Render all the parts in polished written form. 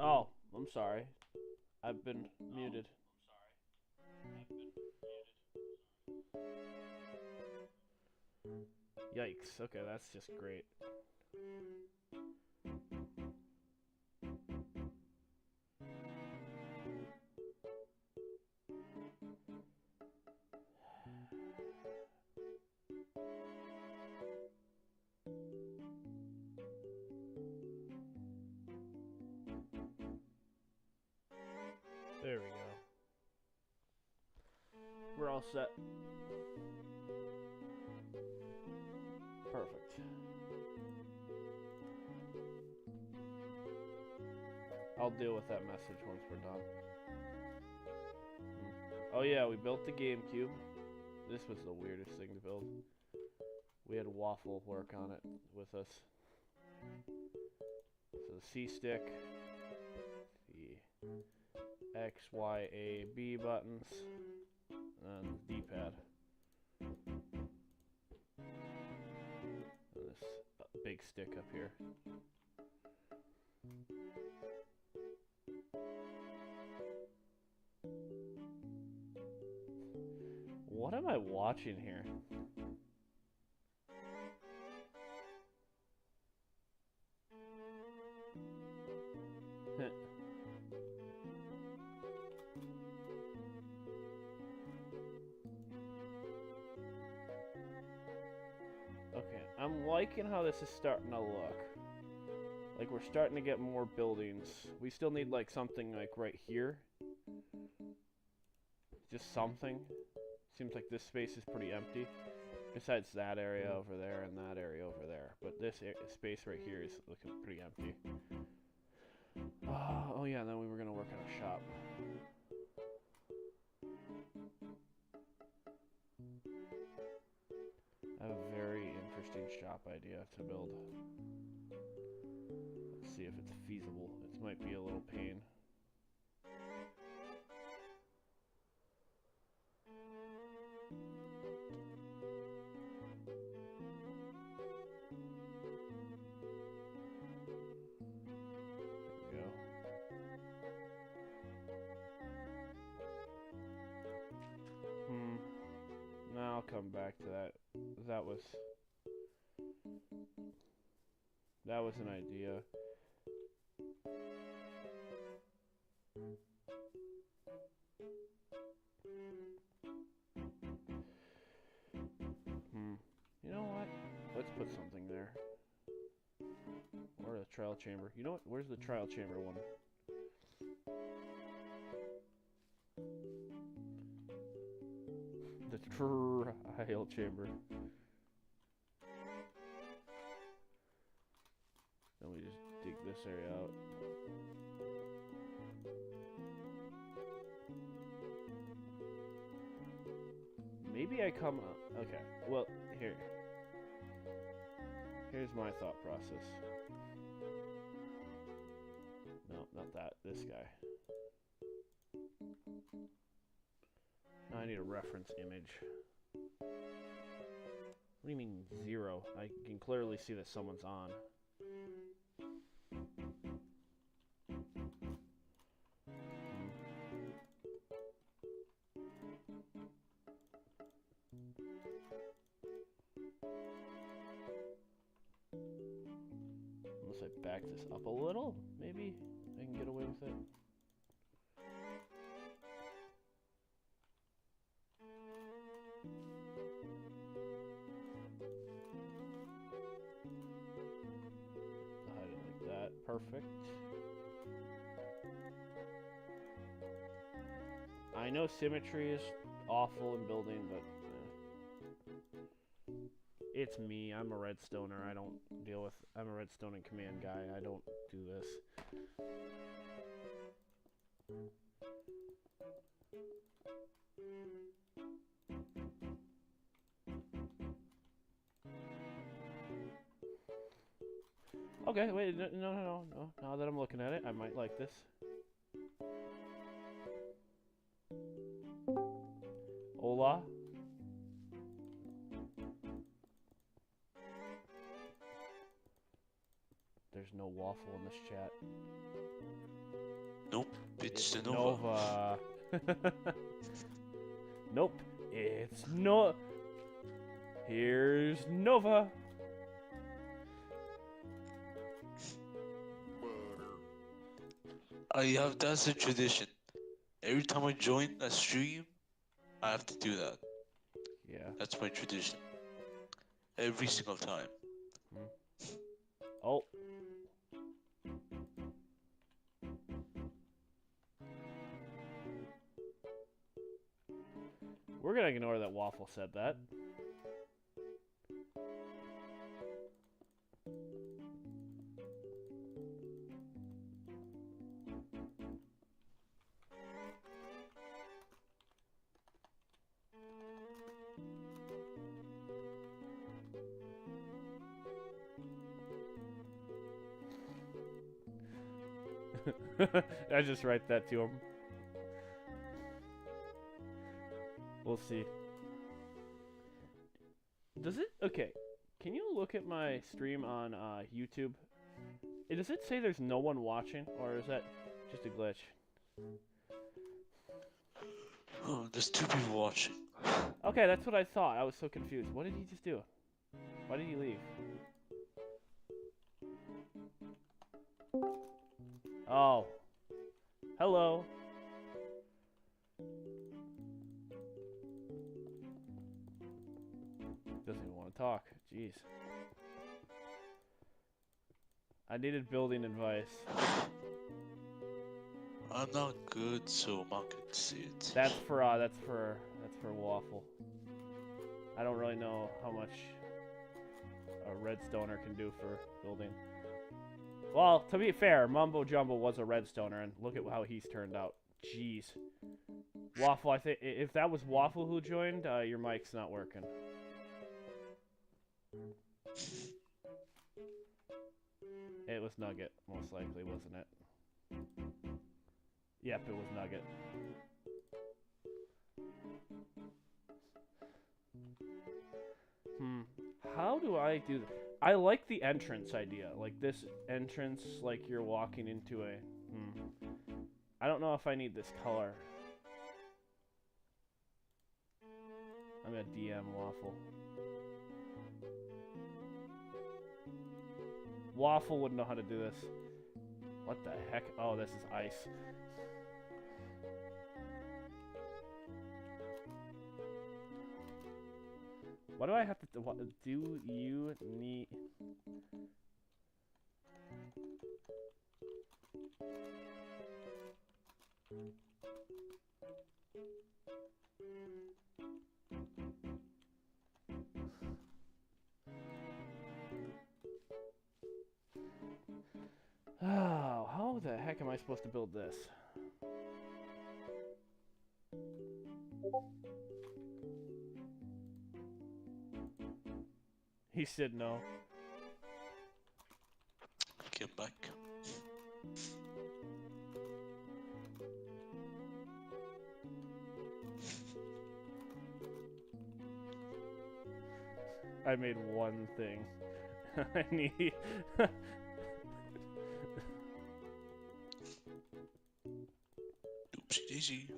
Oh, I'm sorry. I've been muted. Yikes. Okay, that's just great. There we go. We're all set. Perfect. I'll deal with that message once we're done. Oh yeah, we built the GameCube. This was the weirdest thing to build. We had Waffle work on it with us. So the C stick, the X, Y, A, B buttons, and the D-pad. And this big stick up here. What am I watching here? Okay, I'm liking how this is starting to look. Like we're starting to get more buildings. We still need like something like right here. Just something. Seems like this space is pretty empty. Besides that area over there and that area over there. But this space right here is looking pretty empty. Oh yeah, and then we were going to work on a shop. I have a very interesting shop idea to build. Let's see if it's feasible. It might be a little pain. Now I'll come back to that. That was an idea. You know what? Let's put something there. Or a trial chamber. You know what? Where's the trial chamber one? The trial chamber. Then we just dig this area out. Maybe I come up. Okay, well, here. Here's my thought process. No, not that. This guy. Now I need a reference image. What do you mean 0? I can clearly see that someone's on. Unless I back this up a little, maybe I can get away with it. Hide it like that. Perfect. I know symmetry is awful in building, but it's me. I'm a redstoner. I don't deal with... I'm a redstone and command guy. I don't do this. Okay, wait, no. Now that I'm looking at it, I might like this. Hola. There's no waffle in this chat. It's the Nova. Nova. Nope. It's no. Here's Nova. That's a tradition. Every time I join a stream, I have to do that. Yeah. That's my tradition. Every single time. Oh. We're gonna ignore that Waffle said that. I just write that to him. We'll see. Does it? Okay. Can you look at my stream on YouTube? Does it say there's no one watching, or is that just a glitch? Oh, there's 2 people watching. Okay, that's what I thought. I was so confused. What did he just do? Why did he leave? Oh. Hello. Doesn't even want to talk. Jeez. I needed building advice. I'm not good, so I'm not gonna say it. That's for Waffle. I don't really know how much a redstoner can do for building. Well, to be fair, Mumbo Jumbo was a redstoner, and look at how he's turned out. Jeez. Waffle, I think if that was Waffle who joined, your mic's not working. It was Nugget, most likely, wasn't it? Yep, it was Nugget. How do I do this? I like the entrance idea. Like this entrance, like you're walking into a... I don't know if I need this color. I'm gonna DM Waffle. Waffle wouldn't know how to do this. What the heck? Oh, this is ice. What do I have to do? What do you need? Oh, how the heck am I supposed to build this? He said no. Get back. I made one thing. I need... Oopsie daisy.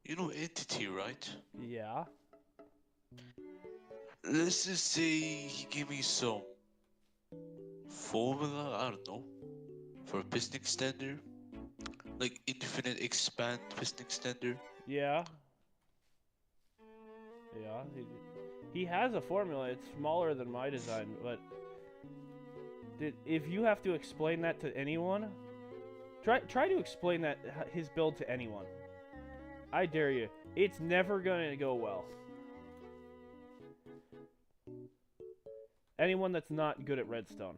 You know Entity, right? Yeah. Let's just say he gave me some formula, I don't know, for a piston extender. Like infinite expand piston extender. Yeah. Yeah. He has a formula. It's smaller than my design, but... if you have to explain that to anyone... Try to explain that his build to anyone. I dare you. It's never gonna go well. Anyone that's not good at redstone.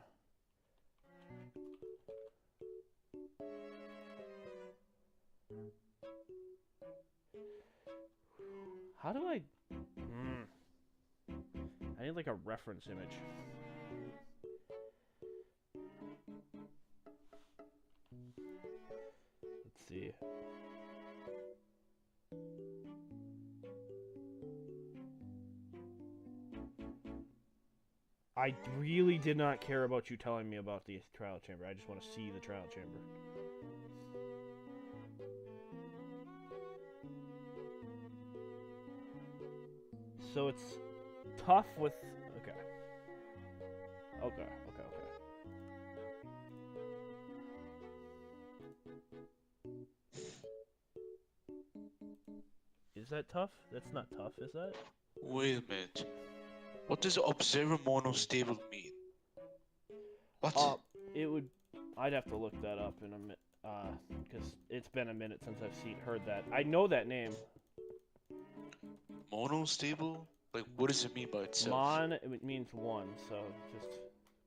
How do I... I need like a reference image. Let's see. I really did not care about you telling me about the trial chamber. I just want to see the trial chamber. So it's tough with... Okay. Okay, okay, okay. Is that tough? That's not tough, is that? Wait a minute. What does observer monostable mean? What? It would... I'd have to look that up in a minute, because it's been a minute since I've heard that. I know that name. Monostable? Like, what does it mean by itself? Mon, it means one, so just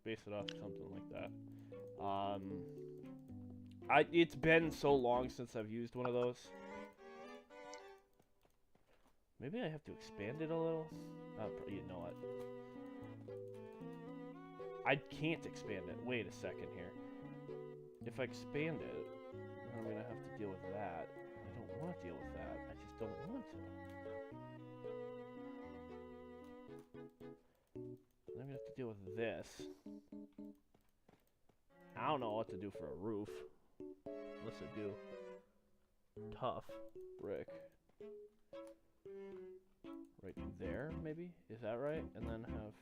base it off something like that. It's been so long since I've used one of those. Maybe I have to expand it a little? You know what? I can't expand it. Wait a second here. If I expand it, I'm going to have to deal with that. I don't want to deal with that. I just don't want to. I'm going to have to deal with this. I don't know what to do for a roof. Unless I do. Tough brick. Right there, maybe? Is that right? And then have...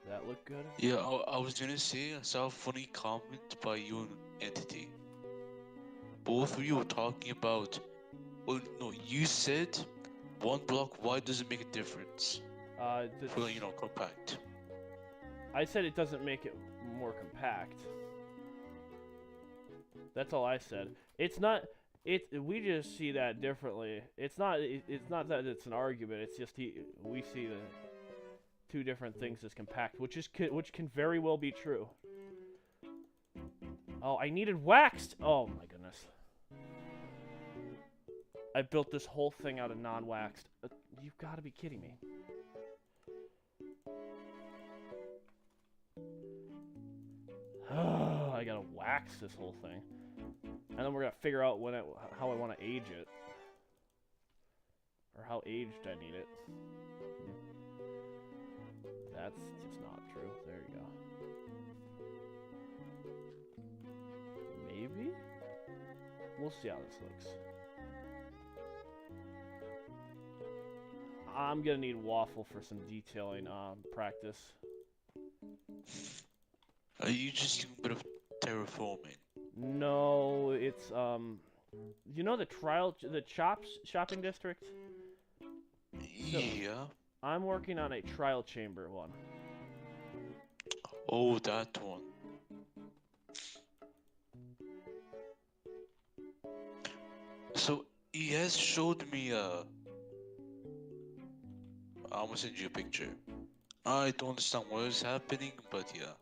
That look good? Yeah, I was gonna say, I saw a funny comment by you and Entity. Both of you were talking about... Well, no, you said one block wide doesn't make a difference. For, you know, compact. I said it doesn't make it more compact. That's all I said. It's not... we just see that differently. It's not that it's an argument. It's just we see the two different things as compact, which can very well be true. Oh, I needed waxed. Oh my goodness. I built this whole thing out of non-waxed. You've got to be kidding me. I gotta wax this whole thing. And then we're gonna figure out how I want to age it. Or how aged I need it. That's just not true. There you go. Maybe? We'll see how this looks. I'm gonna need Waffle for some detailing practice. Are you just doing a bit of terraforming? No, it's you know the shopping district? Yeah. I'm working on a trial chamber one. Oh, that one. So he has showed me I almost sent you a picture. I don't understand what is happening, but yeah.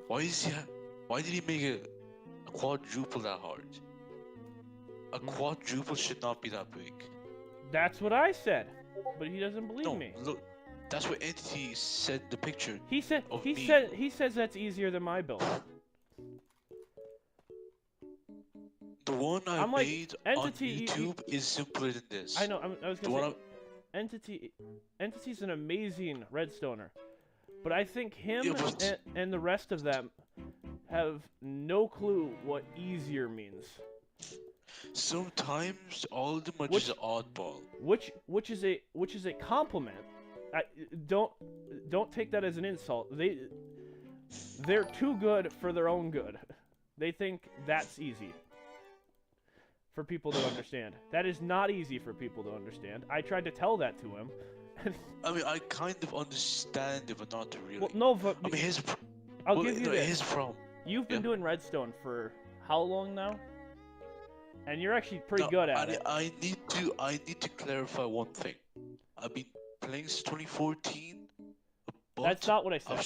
Why did he make a quadruple that hard? A quadruple should not be that big. That's what I said, but he doesn't believe me. Look, that's what Entity said in the picture. He says that's easier than my build. The one I made Entity, on YouTube is simpler than this. I know. I was gonna say, Entity's an amazing redstoner, but I think him and the rest of them have no clue what easier means. Sometimes all of them are just oddball. Which is a compliment. Don't take that as an insult. They're too good for their own good. They think that's easy for people to understand. That is not easy for people to understand. I tried to tell that to him. I mean, I kind of understand it, but not really. Well, no, but I mean, I'll give you this. His problem. You've been doing redstone for how long now? And you're actually pretty good at it. I need to clarify one thing. I've been playing since 2014. But that's not what I said.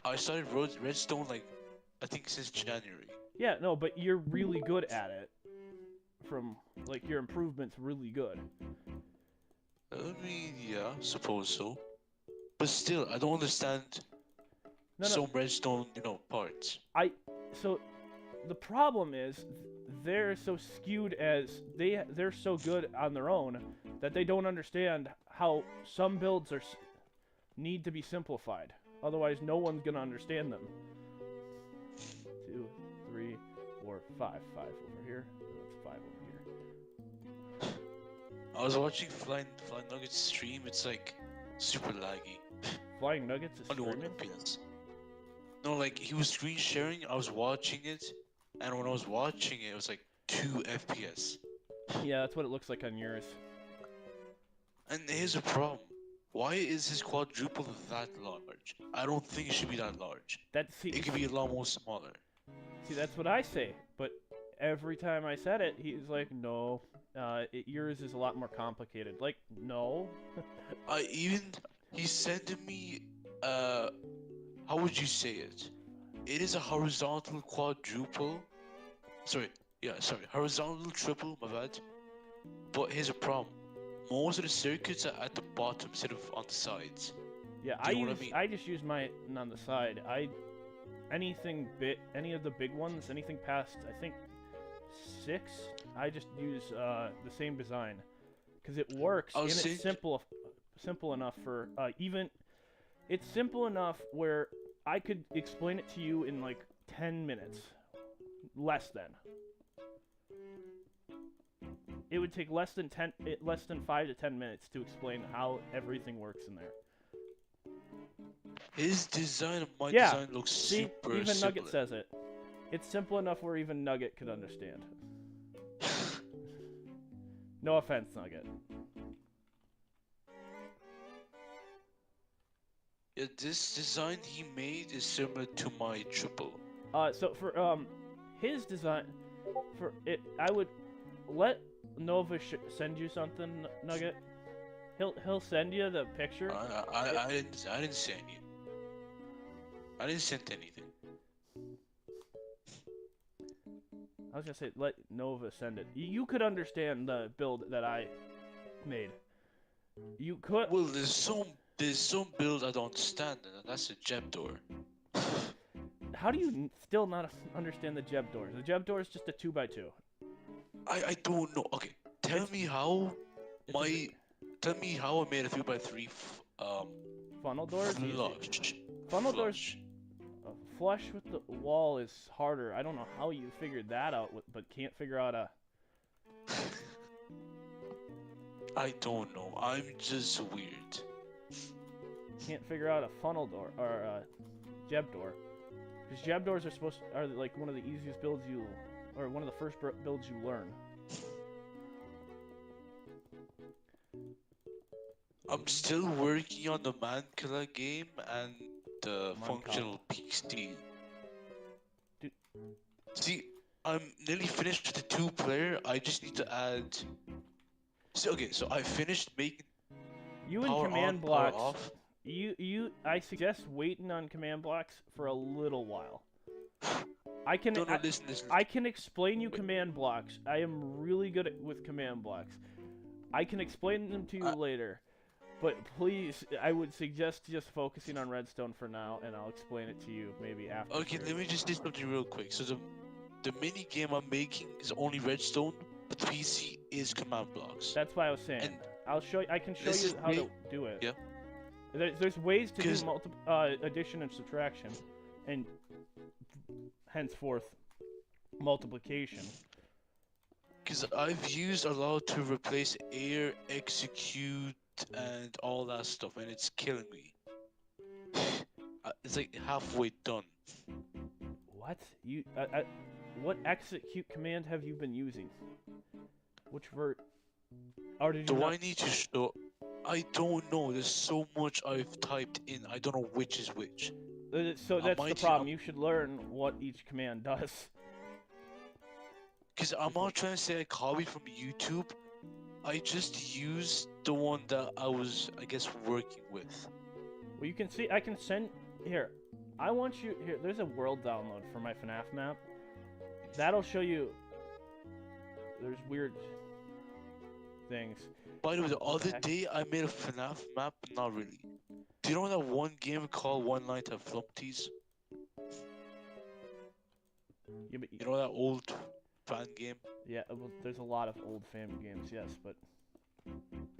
I started redstone like I think since January. Yeah, no, but you're really good at it. From like your improvement's really good. I mean, yeah, suppose so. But still, I don't understand No, no, some redstone, parts. so the problem is they're so skewed as they're so good on their own that they don't understand how some builds need to be simplified. Otherwise, no one's gonna understand them. 2, 3, 4, 5. 5 over here. That's 5 over here. I was watching Flying Nuggets stream. It's like super laggy. Flying Nuggets is Only 1 streaming? FPS. No, like he was screen sharing. I was watching it, and when I was watching it, it was like 2 FPS. Yeah, that's what it looks like on yours. And here's a problem. Why is his quadruple that large? I don't think it should be that large. It could be a lot more smaller. See, that's what I say. But every time I said it, he's like, no, yours is a lot more complicated. Like, no. He said to me, how would you say it? It is a horizontal quadruple. Horizontal triple, my bad. But here's a problem. Most of the circuits are at the bottom instead of on the sides. Yeah, I just use mine on the side. Any of the big ones, anything past I think 6, I just use the same design because it works and it's simple enough for it's simple enough where I could explain it to you in like 10 minutes, less than. It would take less than 5 to 10 minutes to explain how everything works in there. His design and my design looks super even similar. Nugget says it. It's simple enough where even Nugget could understand. No offense, Nugget. Yeah, this design he made is similar to my triple. So for his design, for it, I would let Nova send you something, Nugget. He'll send you the picture. I didn't send you. I didn't send anything. I was gonna say let Nova send it. You could understand the build that I made. You could. Well, there's some build I don't understand, and that's a Jeb door. How do you still not understand the Jeb door? The Jeb door is just a 2x2. I don't know. Okay, tell me how I made a 3x3 funnel doors. Flush. Funnel doors. Flush with the wall is harder. I don't know how you figured that out, but can't figure out a. I don't know. I'm just weird. Can't figure out a funnel door or a Jeb door, because Jeb doors are like one of the easiest builds or one of the first builds you learn. I'm still working on the Mancala game and the functional PC. Dude. See, I'm nearly finished with the 2-player. I just need to add. So I finished making. You and command blocks. I suggest waiting on command blocks for a little while. I can explain you command blocks. I am really good with command blocks. I can explain them to you later. But please, I would suggest just focusing on redstone for now, and I'll explain it to you maybe after. Okay, let me just say something real quick. So the mini game I'm making is only redstone, but the PC is command blocks. That's why I was saying. And I can show you how to do it. Yeah. There's ways to do addition and subtraction, and henceforth multiplication. Because I've used a lot to replace air, execute, and all that stuff, and it's killing me. It's like halfway done. What? What execute command have you been using? Which vert? Or did you Do I need to show? I don't know. There's so much I've typed in. I don't know which is which. So that's the problem. You should learn what each command does. Because I'm not trying to say I copied from YouTube. I just used the one that I was, I guess, working with. Well, you can see. I can send here. I want you here. There's a world download for my FNAF map. That'll show you. There's weird things. By the way, the What the other heck? day I made a FNAF map, not really. Do you know that one game called One Night at Flumpty's? Yeah, but, You know that old fan game? yeah, well, there's a lot of old family games, yes, but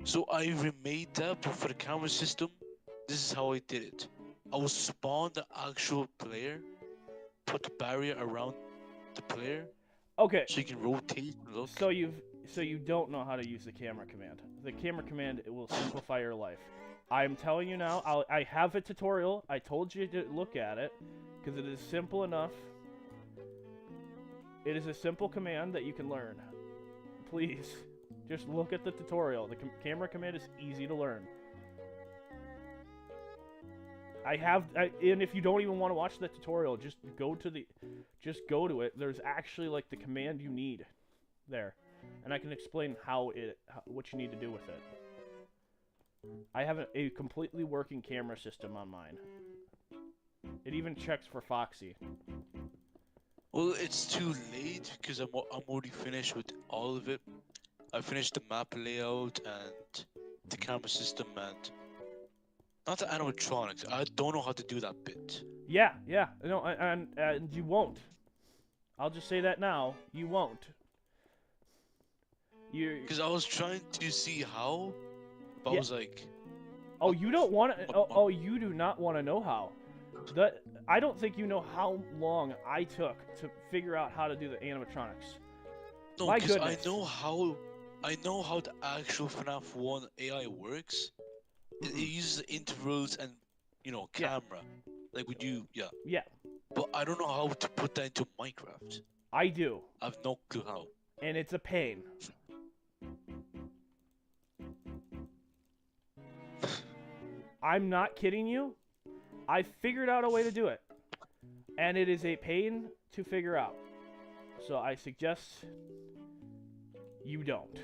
So I remade that, but for the camera system, this is how I did it. I will spawn the actual player, put the barrier around the player, okay. so you can rotate and look. So you don't know how to use the camera command. The camera command, it will simplify your life. I'm telling you now. I have a tutorial. I told you to look at it because it is simple enough. It is a simple command that you can learn. Please, just look at the tutorial. The camera command is easy to learn. And if you don't even want to watch the tutorial, just go to it. There's actually like the command you need there, and I can explain what you need to do with it. I have a completely working camera system on mine. It even checks for Foxy. Well, it's too late because I'm already finished with all of it. I finished the map layout and the camera system and not the animatronics. I don't know how to do that bit. Yeah, no, and you won't. I'll just say that now. You won't. Because I was trying to see how, but I was like, oh, you don't want to. Oh, you do not want to know how. I don't think you know how long I took to figure out how to do the animatronics. no, because I know how the actual FNAF 1 AI works. It uses intervals and camera, like would you, Yeah. But I don't know how to put that into Minecraft. I do. I have no clue how. And it's a pain. I'm not kidding you. I figured out a way to do it. And it is a pain to figure out. So I suggest you don't.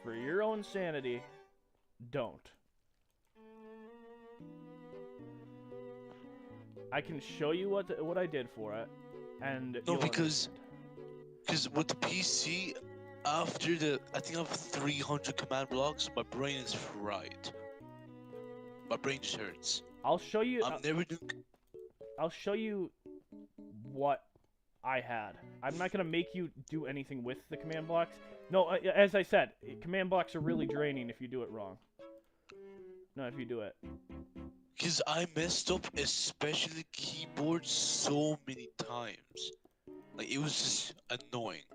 For your own sanity, don't. I can show you what I did for it, and no, because with the PC, after I think I have 300 command blocks, my brain is fried. My brain just hurts. I'll show you. I'll show you what I had. I'm not gonna make you do anything with the command blocks. No, as I said, command blocks are really draining if you do it wrong. No, if you do it. Because I messed up, especially keyboard, so many times. Like, it was just annoying.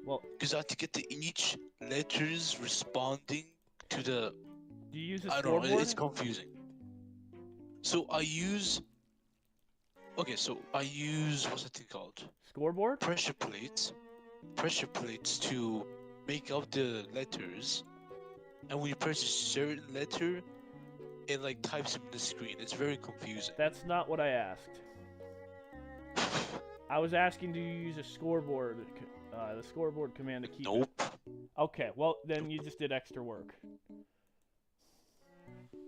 Well, because I had to get to each letters responding to the. Do you use a I scoreboard? don't know. It's confusing. So I use. Okay, so I use what's that thing called? Scoreboard? Pressure plates. Pressure plates to make out the letters, and when you press a certain letter, it like types them in the screen. It's very confusing. That's not what I asked. I was asking, do you use a scoreboard? The scoreboard command to keep. Nope. Okay, well then you just did extra work.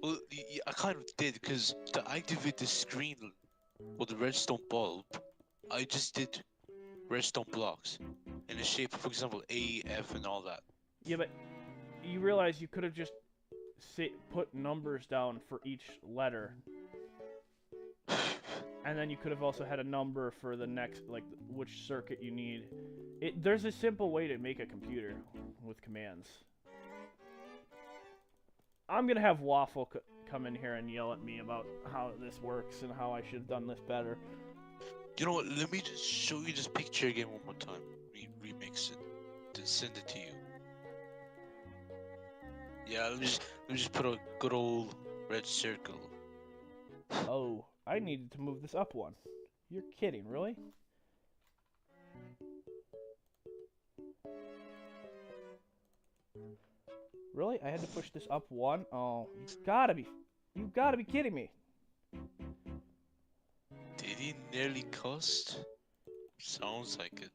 Well, yeah, I kind of did because to activate the screen with the redstone bulb, I just did redstone blocks in the shape, for example, A, F, and all that. Yeah, but you realize you could have just put numbers down for each letter. And then you could have also had a number for the next, like, which circuit you need. There's a simple way to make a computer with commands. I'm gonna have Waffle come in here and yell at me about how this works and how I should have done this better. You know what? Let me just show you this picture again one more time. Remix it. Then send it to you. Yeah, let me just put a good old red circle. Oh, I needed to move this up one. You're kidding, really? Really? I had to push this up one? Oh, you gotta be kidding me. Did he nearly cost? Sounds like it.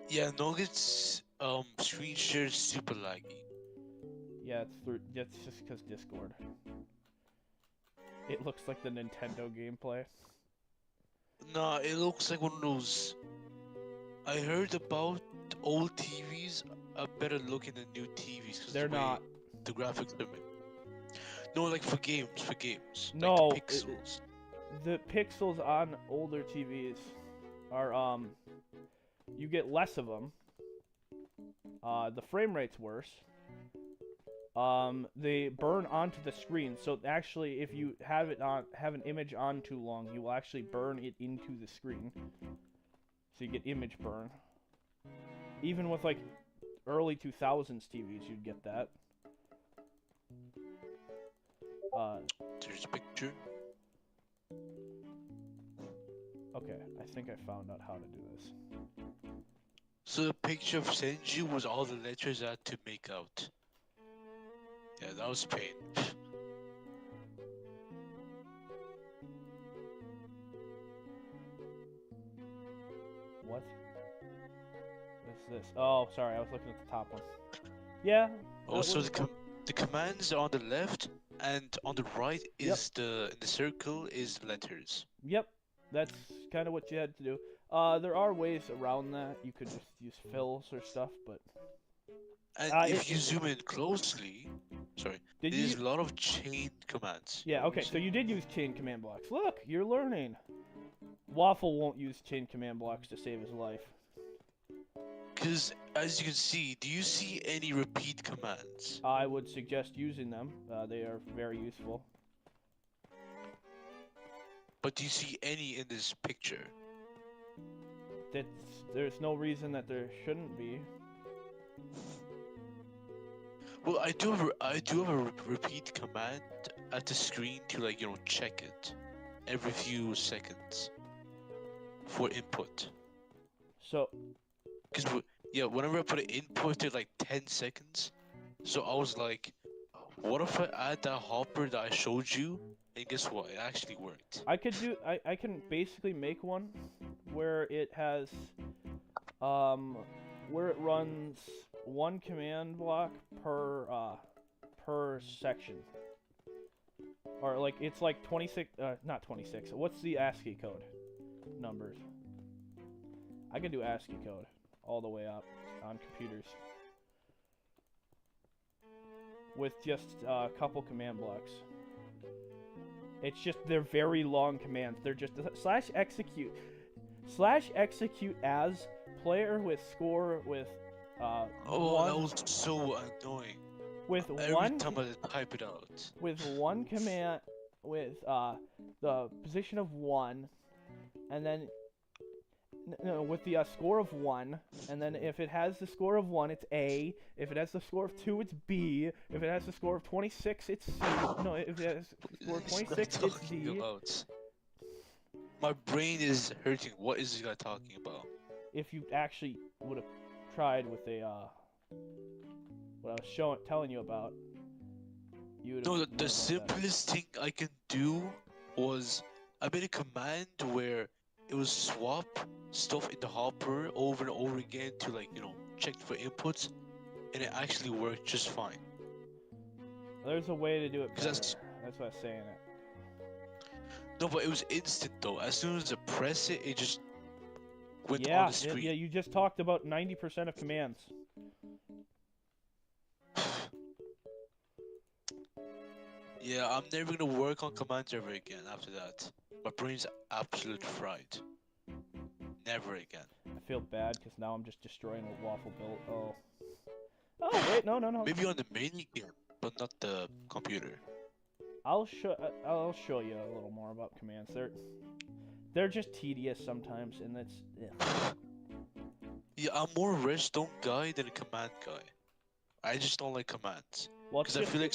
Yeah, Nugget's screen share is super laggy. Yeah, it's through. That's just because Discord. It looks like the Nintendo gameplay. Nah, it looks like one of those. I heard about old TVs are better looking than new TVs because They're the way not. the graphics are made. No, like for games, like No, the pixels. the pixels on older TVs are you get less of them. The frame rate's worse. They burn onto the screen, so actually, if you have an image on too long, you will actually burn it into the screen. So you get image burn. Even with like early 2000s TVs, you'd get that. There's a picture. Okay, I think I found out how to do this. So the picture of Senju was all the letters I had to make out. Yeah, that was pain. What? What's this? Oh, sorry, I was looking at the top one. Yeah. Also, the commands are on the left, and on the right is in the circle is letters. Yep, that's kind of what you had to do. There are ways around that. You could just use fills or stuff, but. And if you zoom in closely, sorry, there's a lot of chain commands. Yeah, okay, so you did use chain command blocks. Look, you're learning. Waffle won't use chain command blocks to save his life. Because, as you can see, do you see any repeat commands? I would suggest using them. They are very useful. But do you see any in this picture? There's no reason that there shouldn't be. Well, I do have a repeat command at the screen to, like, you know, check it every few seconds for input. So. Because, yeah, whenever I put an input at like 10 seconds, so I was like, what if I add that hopper that I showed you? And guess what? It actually worked. I can basically make one where it has, where it runs one command block per section. Or like, it's like 26, not 26, what's the ASCII code numbers? I can do ASCII code all the way up on computers with just a couple command blocks. It's just, they're very long commands. They're just /execute as player with score with oh, one, that was so annoying. With every one time I type it out. With one command with the position of 1, and then no, with the score of 1, and then if it has the score of 1, it's A. If it has the score of 2, it's B. If it has the score of 26, it's C. No, if it has the score of 26, it's D. About? My brain is hurting. What is this guy talking about? If you actually would have tried with a what I was telling you about, you would have. No, the simplest thing I can do was I made a command where it was swap stuff in the hopper over and over again to, like, you know, check for inputs, and it actually worked just fine. There's a way to do it better. That's why I'm saying it. No, but it was instant though. As soon as I press it, it just went on the screen. Yeah, you just talked about 90% of commands. Yeah, I'm never gonna work on commands ever again after that. My brain's absolutely fried. Never again. I feel bad because now I'm just destroying what Waffle built. Oh. Oh, wait, no. Maybe on the mini game, but not the computer. I'll show you a little more about commands. They're just tedious sometimes, and that's. Yeah, I'm more a redstone guy than a command guy. I just don't like commands. Well, because I feel like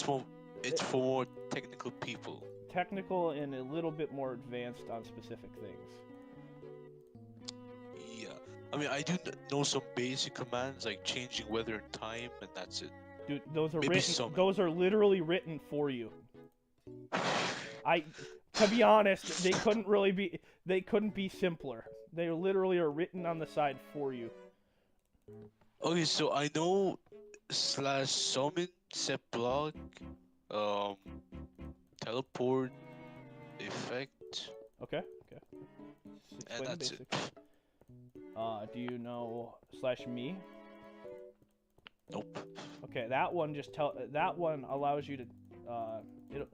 it's for more technical people. Technical and a little bit more advanced on specific things. Yeah, I mean, I do know some basic commands like changing weather and time, and that's it. Dude, those are written. Those are literally written for you. To be honest, they couldn't be simpler. They literally are written on the side for you. Okay, so I know /summon set block, um, teleport, effect, Okay. Okay. Just and explain the that's it. basics. Do you know /me? Nope. Okay, that one that one allows you to it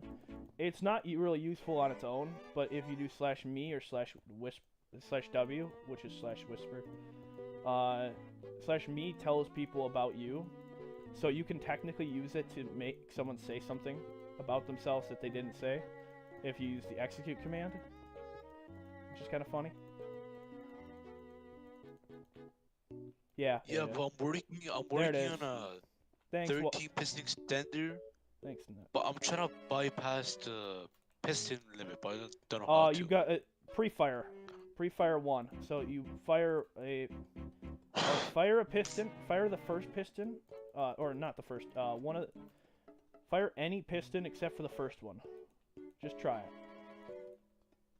it's not really useful on its own, but if you do /me or /w, which is /whisper, /me tells people about you, so you can technically use it to make someone say something about themselves that they didn't say if you use the execute command, which is kind of funny. Yeah. Yeah, but I'm There it working is. on a Thanks. 13 piston extender, Thanks, Nat. but I'm trying to bypass the piston limit, but I don't know how You to. got pre-fire, pre-fire 1. So you fire a piston, fire the first piston, or not the first, fire any piston except for the first one. Just try it.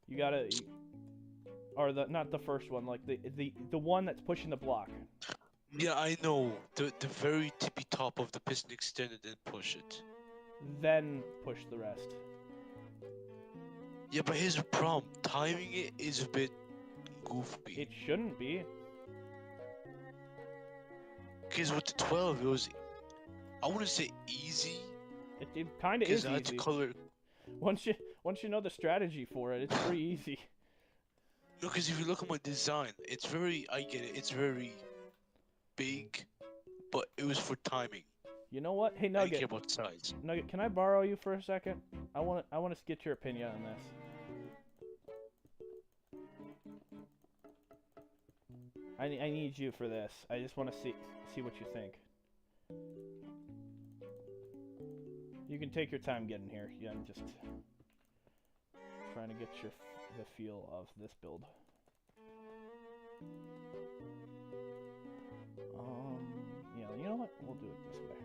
You gotta, or not the first one, like the one that's pushing the block. Yeah, I know. The very tippy top of the piston extender, then push it. Then push the rest. Yeah, but here's the problem. Timing it is a bit goofy. It shouldn't be. Because with the 12, it was, I wouldn't say easy. It kind of is Because I had to easy. color. Once you know the strategy for it, it's pretty easy. No, because if you look at my design, it's very, I get it, it's very big, but it was for timing. You know what? Hey I didn't care Nugget. about size. Nugget, can I borrow you for a second? I want to get your opinion on this. I need you for this. I just want to see what you think. You can take your time getting here. Yeah, I'm just trying to get the feel of this build. Yeah, you know what? We'll do it this way.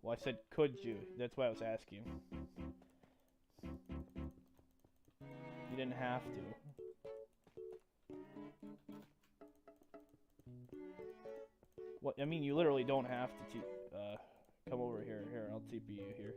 Well, I said, could you? That's why I was asking. You didn't have to. What? I mean, you literally don't have to come over here. Here, I'll TP you here.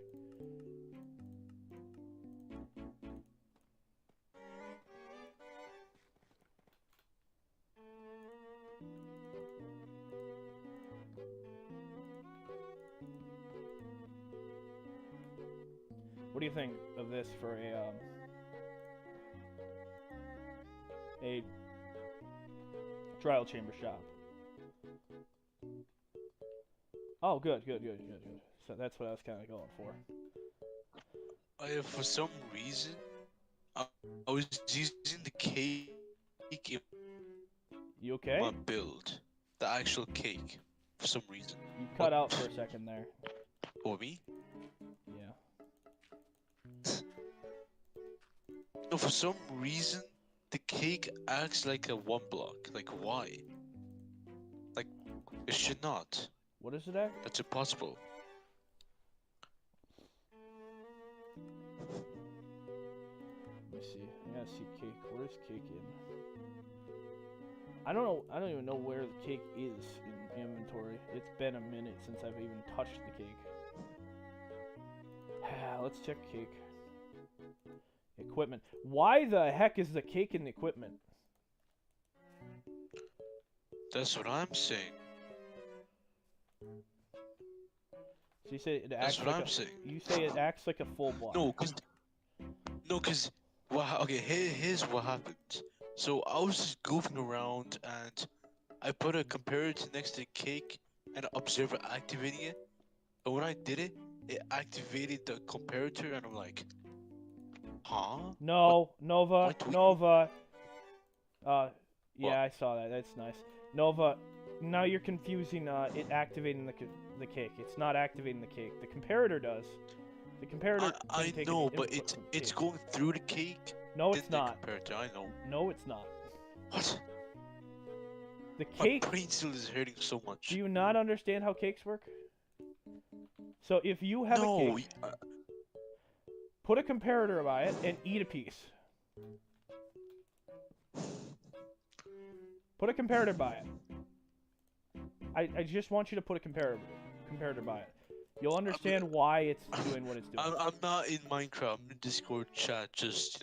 What do you think of this for a trial chamber shop? Oh, good. So that's what I was kind of going for. For some reason, I was using the cake in You okay? my build. The actual cake, for some reason. You cut out for a second there. Oh, me? Yeah. No, for some reason, the cake acts like a one block. Like, why? Like, it should not. What is it at? That's impossible. Let me see. I gotta see cake. Where's cake in? I don't know. I don't even know where the cake is in inventory. It's been a minute since I've even touched the cake. Let's check cake. Equipment. Why the heck is the cake in the equipment? That's what I'm saying. So you say it acts That's what like I'm saying. You say it acts like a full block. No, cause okay, here's what happened. So I was just goofing around and I put a comparator next to the cake and observer activating it. And when I did it, it activated the comparator and I'm like, huh? No, Nova, Nova. Yeah, What? I saw that. That's nice. Nova, now you're confusing it activating the cake. It's not activating the cake. The comparator does. The comparator. I know, but it's going through the cake. No, it's not. Comparator, I know. No, it's not. What? The My cake. brain still is hurting so much. Do you not understand how cakes work? So if you have a No, cake, put a comparator by it and eat a piece. Put a comparator by it. I just want you to put a comparator by it. You'll understand why it's doing what it's doing. I'm not in Minecraft. I'm in Discord chat. Just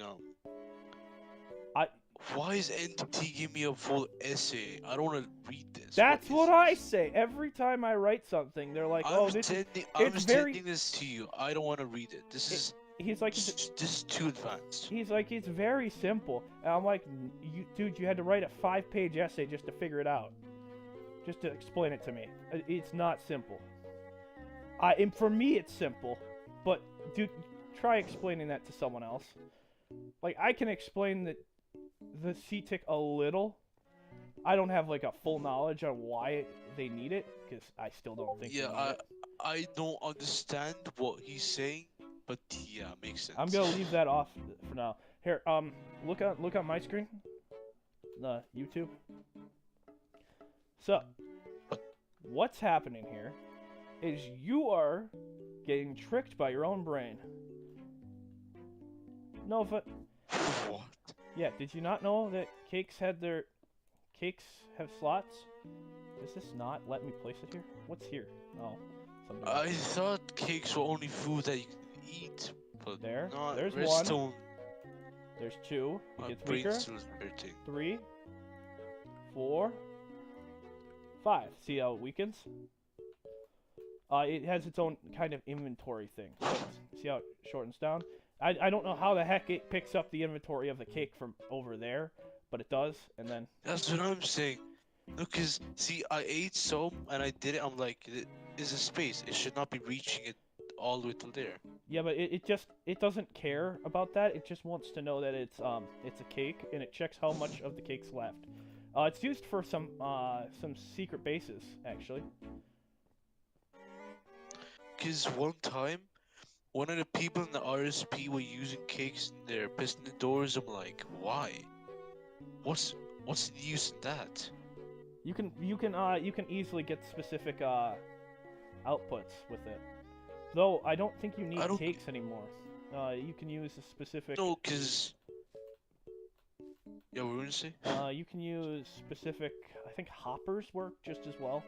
Why is entity giving me a full essay? I don't want to read this. That's what I say every time I write something. They're like, "Oh, this is." I'm sending this to you. I don't want to read it. He's like, this is too advanced. He's like, it's very simple. And I'm like, dude, you had to write a 5-page essay just to figure it out. Just to explain it to me. It's not simple. And for me, it's simple. But, dude, try explaining that to someone else. Like, I can explain the C-tick a little. I don't have, like, a full knowledge on why they need it. Because I still don't think they need it. I don't understand what he's saying. But yeah, makes sense. I'm gonna leave that off for now. Here, look on my screen, the YouTube. So, what's happening here is you are getting tricked by your own brain. No, but what? Yeah, did you not know that cakes have slots? Does this not let me place it here? What's here? Oh, something. I thought cakes were only food that you could eat, but there's redstone. one. There's two. It gets weaker. 3, 4, 5. See how it weakens? It has its own kind of inventory thing. So see how it shortens down? I don't know how the heck it picks up the inventory of the cake from over there, but it does, and then... That's what I'm saying. No, because, see, I ate some, and I did it, I'm like, there's a space. It should not be reaching it all the way till there. Yeah, but it doesn't care about that. It just wants to know that it's a cake, and it checks how much of the cake's left. It's used for some secret bases, actually. Because one time, one of the people in the RSP were using cakes in their piston doors. I'm like, why? What's the use in that? You can easily get specific outputs with it. Though I don't think you need cakes anymore. You can use a specific. No, cause. Yeah, what were you gonna say? You can use specific. I think hoppers work just as well.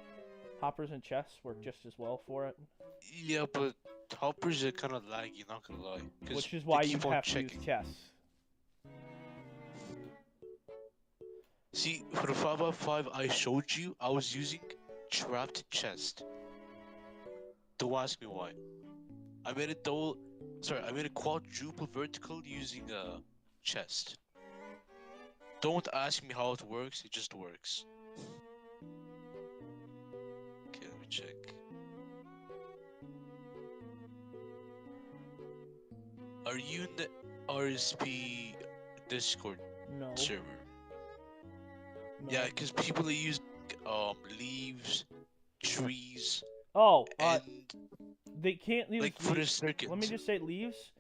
Hoppers and chests work just as well for it. Yeah, but hoppers are kind of laggy, not gonna lie. Which is why you have to use chests. See, for the 5x5 I showed you, I was using trapped chest. Don't ask me why. I made a quadruple vertical using a chest. Don't ask me how it works, it just works. Okay, let me check. Are you in the RSP Discord server? No. Yeah, because people are using leaves, trees. Oh, and they can't use like for the circuits. Let me just say leaves.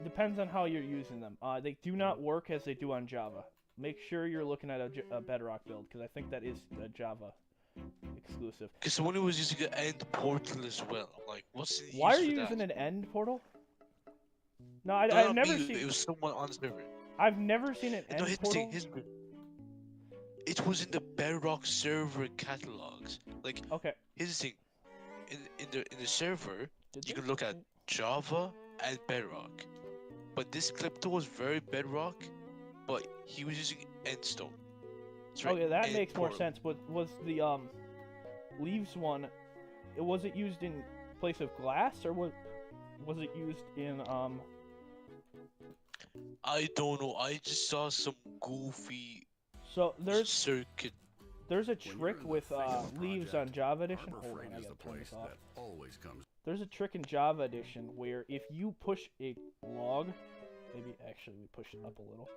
Depends on how you're using them. They do not work as they do on Java. Make sure you're looking at a Bedrock build, because I think that is a Java exclusive. Because someone who was using an end portal as well. I'm like, what's the use Why are for you that? using an end portal? No, I've never seen. It was someone on the server. I've never seen an end portal. It was in the Bedrock server catalogs. Like, okay. Here's the thing. In the server, you can look at Java and Bedrock. But this Clipto was very Bedrock, but he was using Endstone. Okay, that makes more sense. But was the leaves one? Was it used in place of glass, or was it used in I don't know. I just saw some goofy. So there's circuit. There's a trick with leaves on Java Edition. Hold on, I gotta turn this off. There's a trick in Java Edition where if you push a log, maybe actually we push it up a little,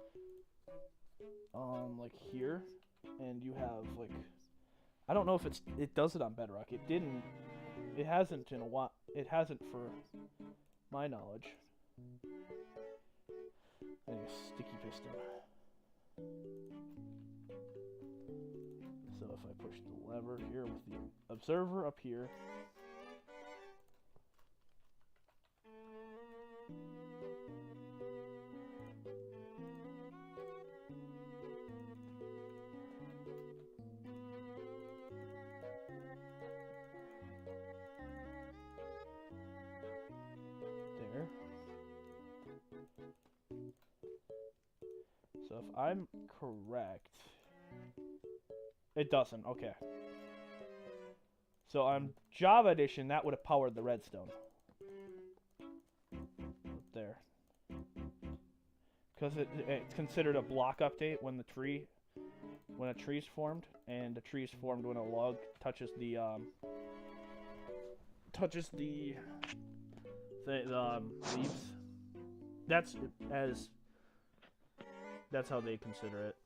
like here, and you have like, I don't know if it does it on Bedrock. It didn't. It hasn't in a while. It hasn't for my knowledge. And a sticky piston. push the lever here with the observer up here. There. So if I'm correct, it doesn't. Okay. So on Java Edition, that would have powered the redstone. Up there. Because it's considered a block update when a tree's formed, and a tree's formed when a log touches the leaves. That's how they consider it.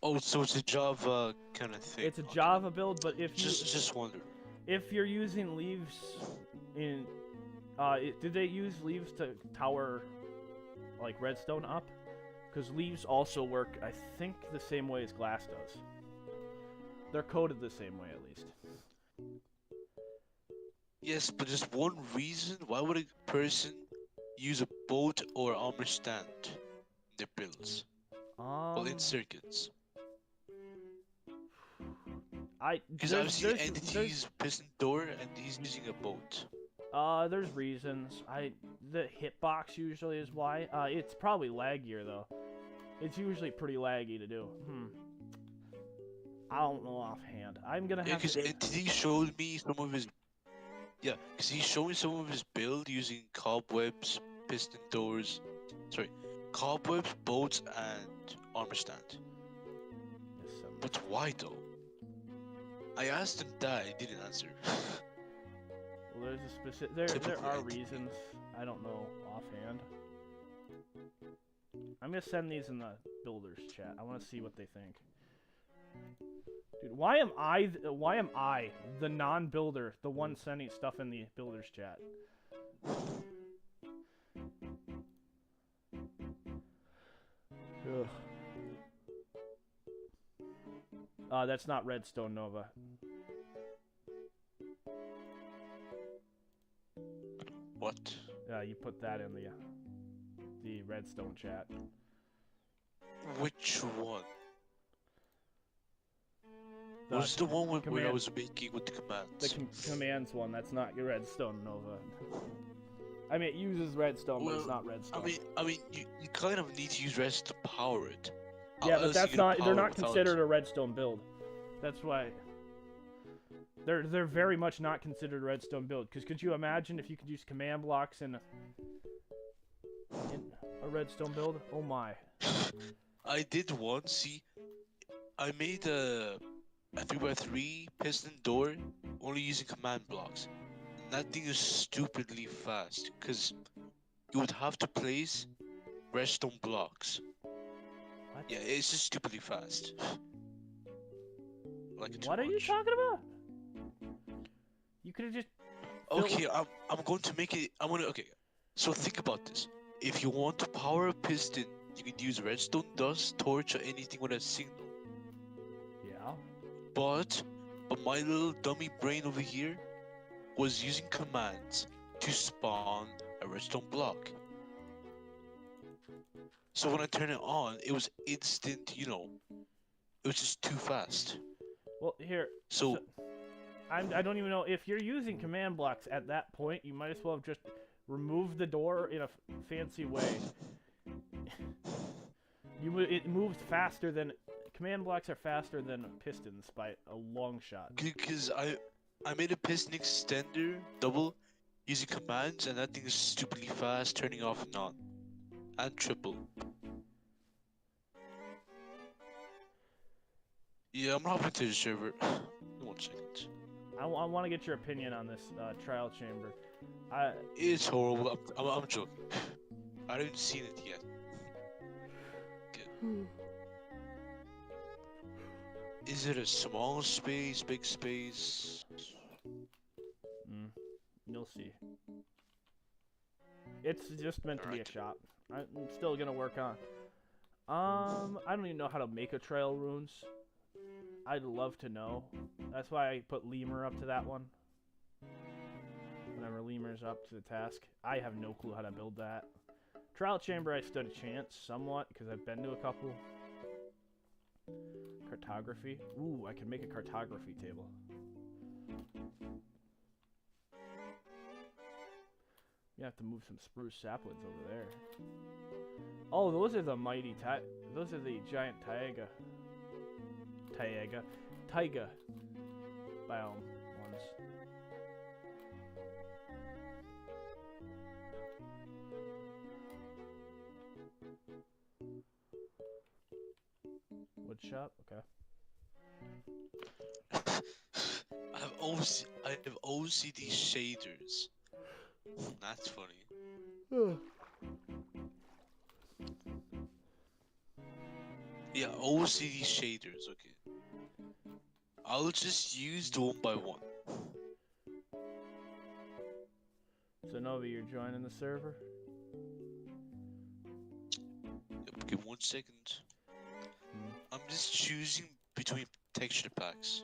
Oh, so it's a Java kind of thing. It's a Java build, but if you just wonder. If you're using leaves in, did they use leaves to tower like redstone up? Because leaves also work, I think, the same way as glass does. They're coded the same way, at least. Yes, but there's one reason. Why would a person use a boat or armor stand in their builds? Well, in circuits. Because I've seen entities piston door and he's using a boat. There's reasons. The hitbox usually is why. It's probably laggier though. It's usually pretty laggy to do. I don't know offhand. I'm gonna have to. Because entity showed me some of his. Yeah, because he's showing some of his build using cobwebs, piston doors. Sorry, cobwebs, boats, and armor stand. But why though? I asked him that, he didn't answer. Well, there's a specific. There are reasons. I don't know offhand. I'm gonna send these in the builders chat. I want to see what they think. Dude, why am I the non-builder, the one sending stuff in the builders chat? Ugh. That's not Redstone Nova. What? You put that in the Redstone chat. Which one? Was the one where I was making with the commands? The commands one. That's not your Redstone Nova. I mean, it uses Redstone, but it's not Redstone. I mean, you kind of need to use Redstone to power it. Yeah, but that's not. They're not considered a Redstone build. That's why. They're very much not considered a Redstone build. Because could you imagine if you could use command blocks in a Redstone build? Oh my. I did one. See, I made a 3x3 piston door only using command blocks. And that thing is stupidly fast because you would have to place redstone blocks. What? Yeah, it's just stupidly fast. Like what are you talking about? You could have just. Okay, I'm going to make it. Okay. So think about this. If you want to power a piston, you can use redstone, dust, torch, or anything with a signal. Yeah. But my little dummy brain over here was using commands to spawn a redstone block. So when I turn it on, it was instant. You know, it was just too fast. Well, here. So I don't even know if you're using command blocks at that point. You might as well have just removed the door in a fancy way. It moves faster than command blocks are faster than pistons by a long shot. Because I made a piston extender double using commands, and that thing is stupidly fast, turning off and on, and triple. Yeah, I'm hopping to the server. 1 second. I want to get your opinion on this trial chamber. It's horrible. I'm joking. I haven't seen it yet. Okay. Is it a small space, big space? You'll see. It's just meant to be a shop. I'm still gonna work on. I don't even know how to make a trail runes. I'd love to know. That's why I put Lemur up to that one. Whenever Lemur's up to the task. I have no clue how to build that. Trial chamber, I stood a chance, somewhat, because I've been to a couple. Cartography. Ooh, I can make a cartography table. You have to move some spruce saplings over there. Oh, those are the mighty those are the giant taiga biome ones. Wood shop, okay. I have OCD shaders. That's funny. Yeah, OCD shaders, okay. I'll just use the one by one. So Nova, you're joining the server? Yep, give 1 second. I'm just choosing between texture packs.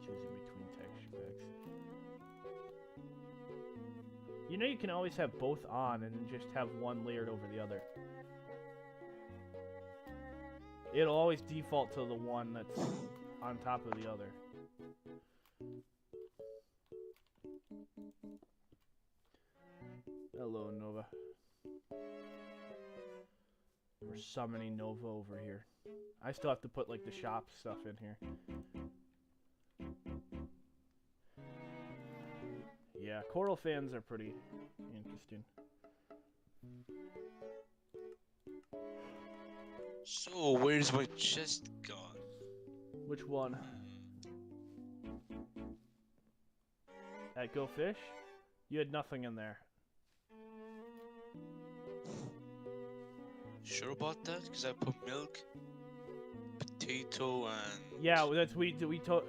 Choosing between texture packs. You know you can always have both on and then just have one layered over the other. It'll always default to the one that's on top of the other. Hello, Nova. We're summoning Nova over here. I still have to put like the shop stuff in here. Yeah, coral fans are pretty interesting. So, where's my chest gone? Which one? At Go Fish? You had nothing in there. Sure about that? Because I put milk, potato, and... Yeah, that's we told.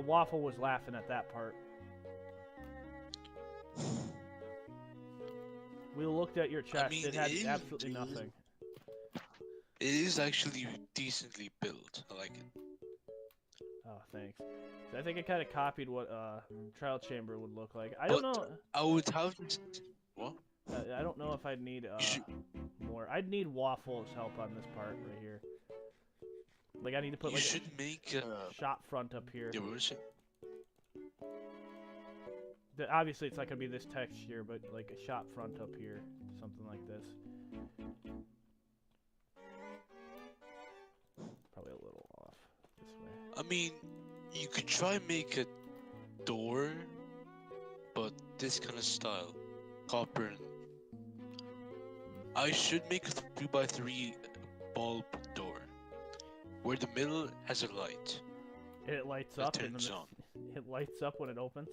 Waffle was laughing at that part. We looked at your chest. I mean, it had absolutely nothing. It is actually decently built. I like it. Oh, thanks. So I think I kind of copied what trial chamber would look like. I don't know. I would have... What? I don't know if I'd need more. I'd need Waffle's help on this part right here. Like I need to put like should make a shop front up here. Yeah, what was it? Obviously, it's not gonna be this texture, but like a shop front up here, something like this. Probably a little off this way. I mean, you could try and make a door, but this kind of style, copper. And... I should make a 3x3 bulb door, where the middle has a light. It lights up. And then it lights up when it opens.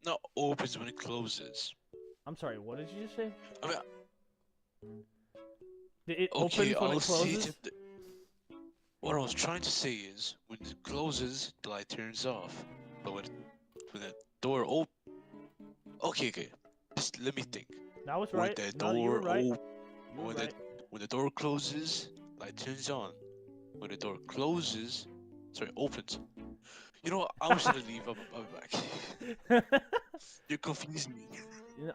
Not opens when it closes. I'm sorry. What did you just say? I mean, it opens when it closes. What I was trying to say is, when it closes, the light turns off. But when the door opens, okay. Just let me think. That was right. When the no, you were right. When the door closes, light turns on. When the door closes, opens. You know what? I'm just gonna leave. I'll be back. You're confusing me.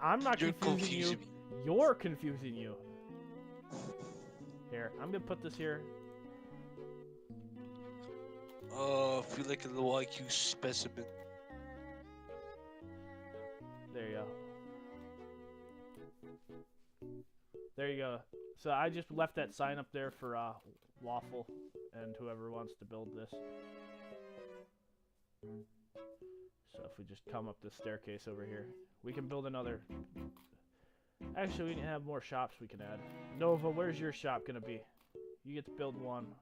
I'm not You're confusing you. me. You're confusing you. Here, I'm gonna put this here. I feel like a little IQ specimen. There you go. There you go. So I just left that sign up there for Waffle and whoever wants to build this. So if we just come up this staircase over here, we can build another. Actually, we can have more shops we can add. Nova, where's your shop gonna be? You get to build one.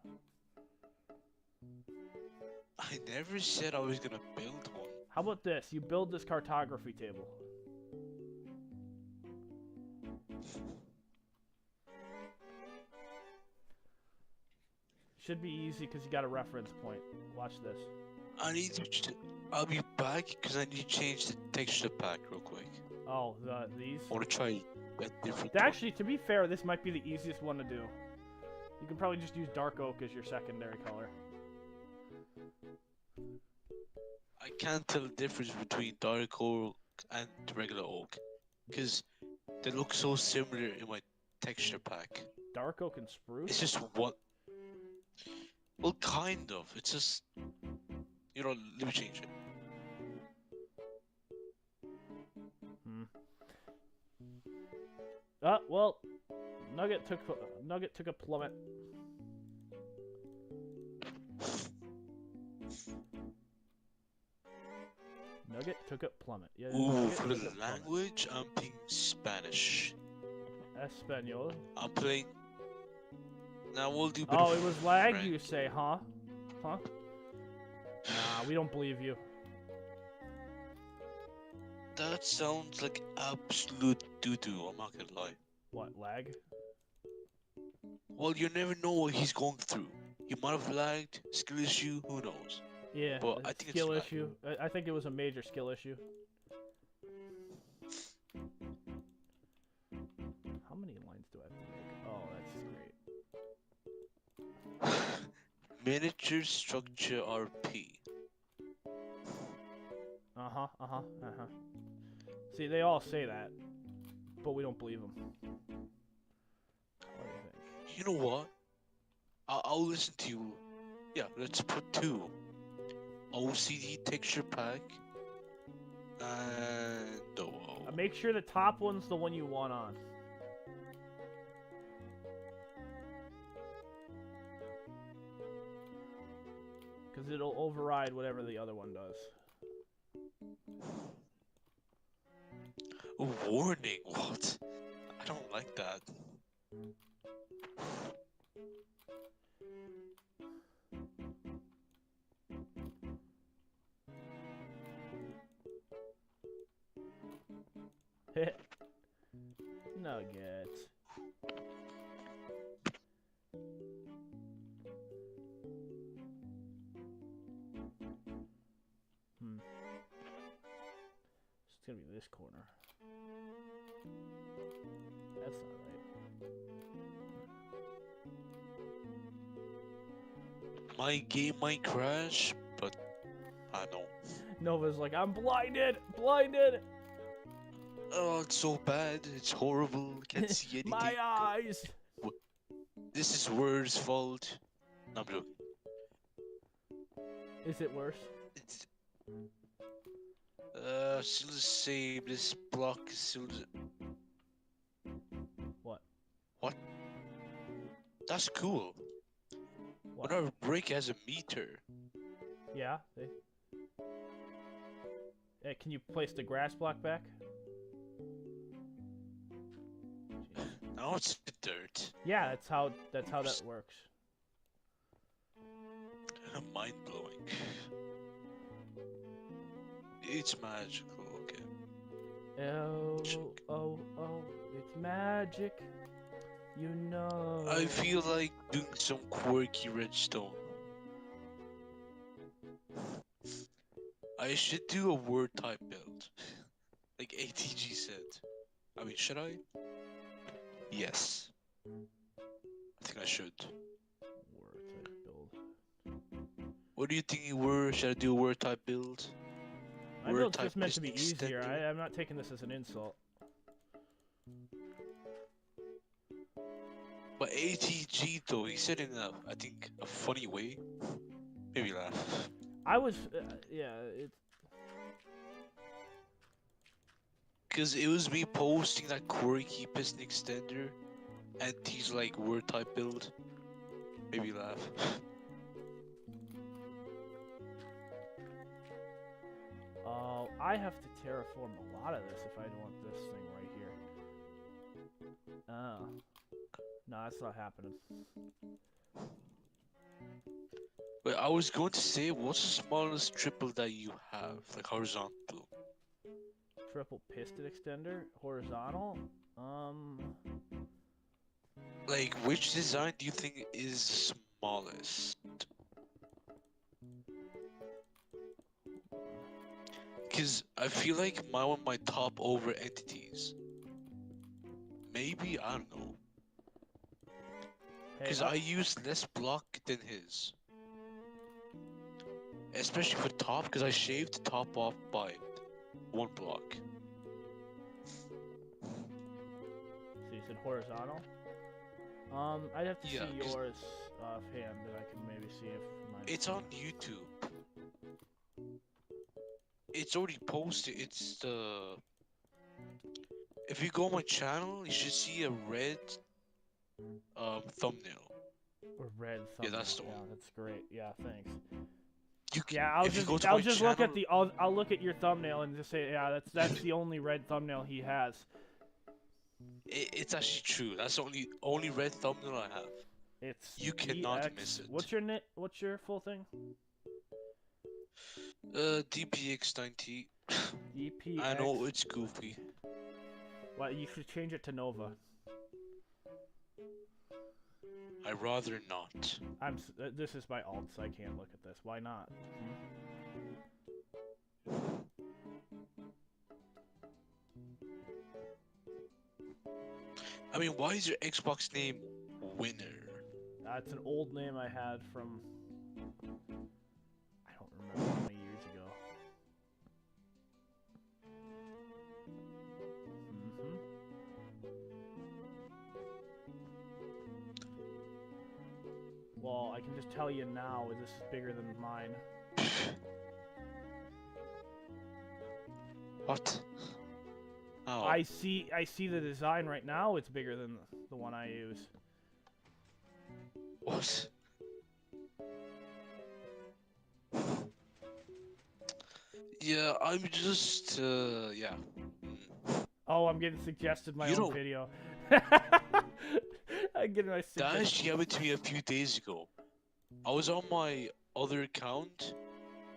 I never said I was gonna build one. How about this? You build this cartography table. Should be easy because you got a reference point. Watch this. I'll be back because I need to change the texture pack real quick. Oh, these? I want to try a different Actually, to be fair, this might be the easiest one to do. You can probably just use dark oak as your secondary color. I can't tell the difference between dark oak and regular oak, because they look so similar in my texture pack. Dark oak and spruce? It's just one. Well, kind of. It's just, let me change it. Well, Nugget took a plummet. Nugget took a plummet. Yeah. Ooh, Nugget for the took a plummet. language, I'm playing Spanish. Espanol. I'm playing. Now we'll do. Oh, it was lag, French. you say, huh? Huh? Nah, we don't believe you. That sounds like absolute doo-doo, I'm not gonna lie. What, lag? Well, you never know what he's going through. He might have lagged, skill issue, who knows. Yeah, But I think skill it's issue. I think it was a major skill issue. How many lines do I have to make? Oh, that's great. Miniature structure RP. See, they all say that, but we don't believe them. What do you think? You know what? I'll listen to you. Yeah, let's put 2. OCD texture pack. And... Make sure the top one's the one you want on. Because it'll override whatever the other one does. Warning, what? I don't like that. Nuggets. It's gonna be this corner. That's not right. My game might crash, but I know. Nova's like, I'm blinded! Blinded! Oh, it's so bad. It's horrible. Can't see anything. My eyes! This is Word's fault. No, I'm joking. Is it worse? It's... still the same. This block is still the... What? What? That's cool. What? Whenever break has a meter. Yeah. Can you place the grass block back? Jeez. Now it's dirt. Yeah, that's how that works. Mind blowing. It's magical. Okay. Oh, it's magic. You know. I feel like doing some quirky redstone. I should do a word type build. Like ATG said. I mean, should I? Yes. I think I should. Word type build. What do you think you were? Should I do a word type build? My Word build's type just meant to be easier. extender? I'm not taking this as an insult. But ATG though, he said in a, I think, a funny way. Maybe laugh. I was, yeah, it's... Cause it was me posting that quirky piston extender, and he's like word type build. Maybe laugh. Oh, I have to terraform a lot of this if I want this thing right here. Oh. No, that's not happening. But I was going to say, what's the smallest triple that you have? Like horizontal? Triple piston extender? Horizontal? Like, which design do you think is smallest? Because I feel like my one of my top over entities. Maybe, I don't know. Hey, Because I use less block than his. Especially for top, because I shaved the top off by 1 block. so you said horizontal? I'd have to Yeah, see 'cause yours offhand, and I can maybe see if mine. it's on YouTube. It's already posted. It's the. If you go on my channel, you should see a red thumbnail. Or red Yeah, thumbnail. that's the Yeah, one. that's great. Yeah, thanks. You can, Yeah, if you go to I'll my just channel, look at I'll look at your thumbnail and just say, yeah, that's the only red thumbnail he has. it's actually true. That's the only red thumbnail I have. It's You cannot miss it. What's your full thing? DPX90. DPX. I know it's goofy. Well, you should change it to Nova. I'd rather not. This is my alt, so I can't look at this. Why not? I mean, why is your Xbox name Winner? It's an old name I had from I don't remember how many years ago. Well, I can just tell you now, this is bigger than mine. What? Oh. I see the design right now. It's bigger than the one I use. What? Yeah, I'm just, yeah. Oh, I'm getting suggested my own video. I'm getting my That actually happened to me a few days ago. I was on my other account,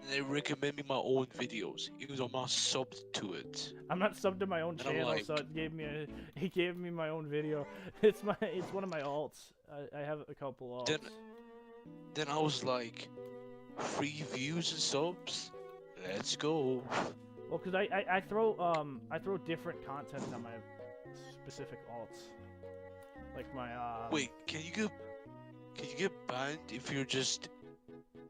and they recommended me my own videos. Even though I'm not subbed to it. I'm not subbed to my own channel, like, so it gave me my own video. It's one of my alts. I have a couple alts. Then I was like, free views and subs. Let's go. Well, cause I throw different content on my specific alts. Like my Wait, can you get banned if you're just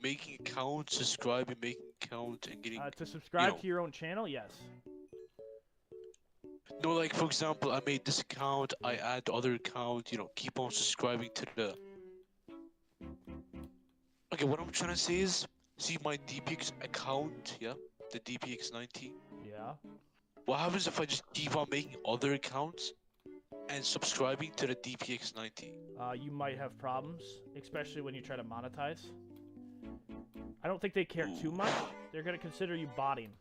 making accounts, subscribing, making account, and getting to subscribe to your own channel? Yes. No, like for example, I made this account, I add the other account, keep on subscribing to the. Okay, what I'm trying to say is, see my DPX account, yeah, the DPX90. Yeah. What happens if I just keep on making other accounts and subscribing to the DPX90? You might have problems, especially when you try to monetize. I don't think they care too much. They're gonna consider you botting.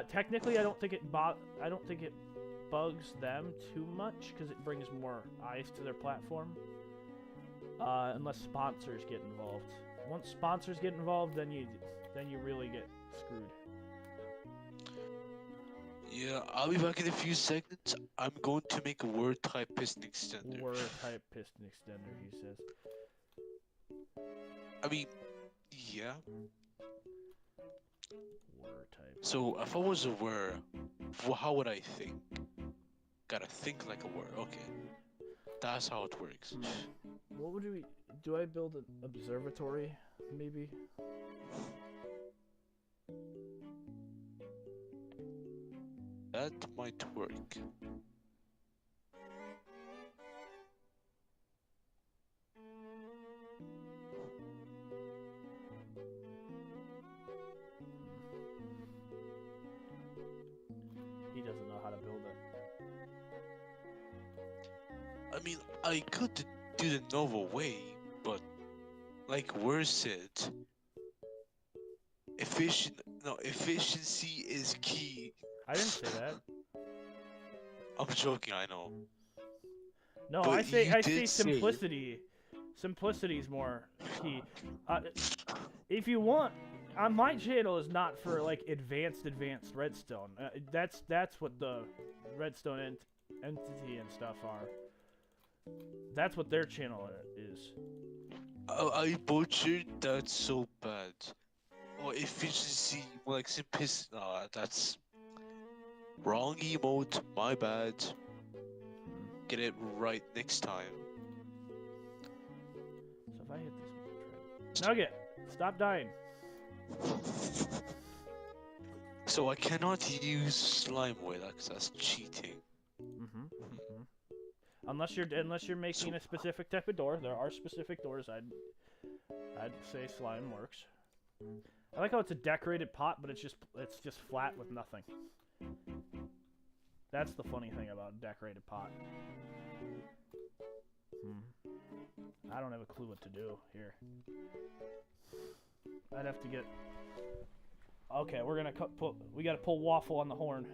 Technically, I don't think it bugs them too much because it brings more eyes to their platform. Unless sponsors get involved. Once sponsors get involved, then you really get screwed. Yeah, I'll be back in a few seconds. I'm going to make a word type piston extender. Word type piston extender, he says. I mean, yeah. Word type. So if I was a word, how would I think? Gotta think like a word. Okay, that's how it works. What would we do? I build an observatory, maybe. That might work. He doesn't know how to build it. I mean, I could do the novel way, but like Word said, efficiency is key. I didn't say that. I'm joking, I know. No, But I say say- simplicity. Simplicity is more key. If you want, on my channel is not for like advanced redstone. That's what the redstone entity and stuff are. That's what their channel is. I butchered that so bad. Oh, efficiency, more like simplicity. Nah, that's wrong emote. My bad. Get it right next time. Nugget, stop dying. So I cannot use slime with that because that's cheating. Unless you're making a specific type of door. There are specific doors I'd say slime works. I like how it's a decorated pot, but it's just flat with nothing. That's the funny thing about a decorated pot. I don't have a clue what to do here. I'd have to get... Okay, we're gonna we gotta pull Waffle on the horn.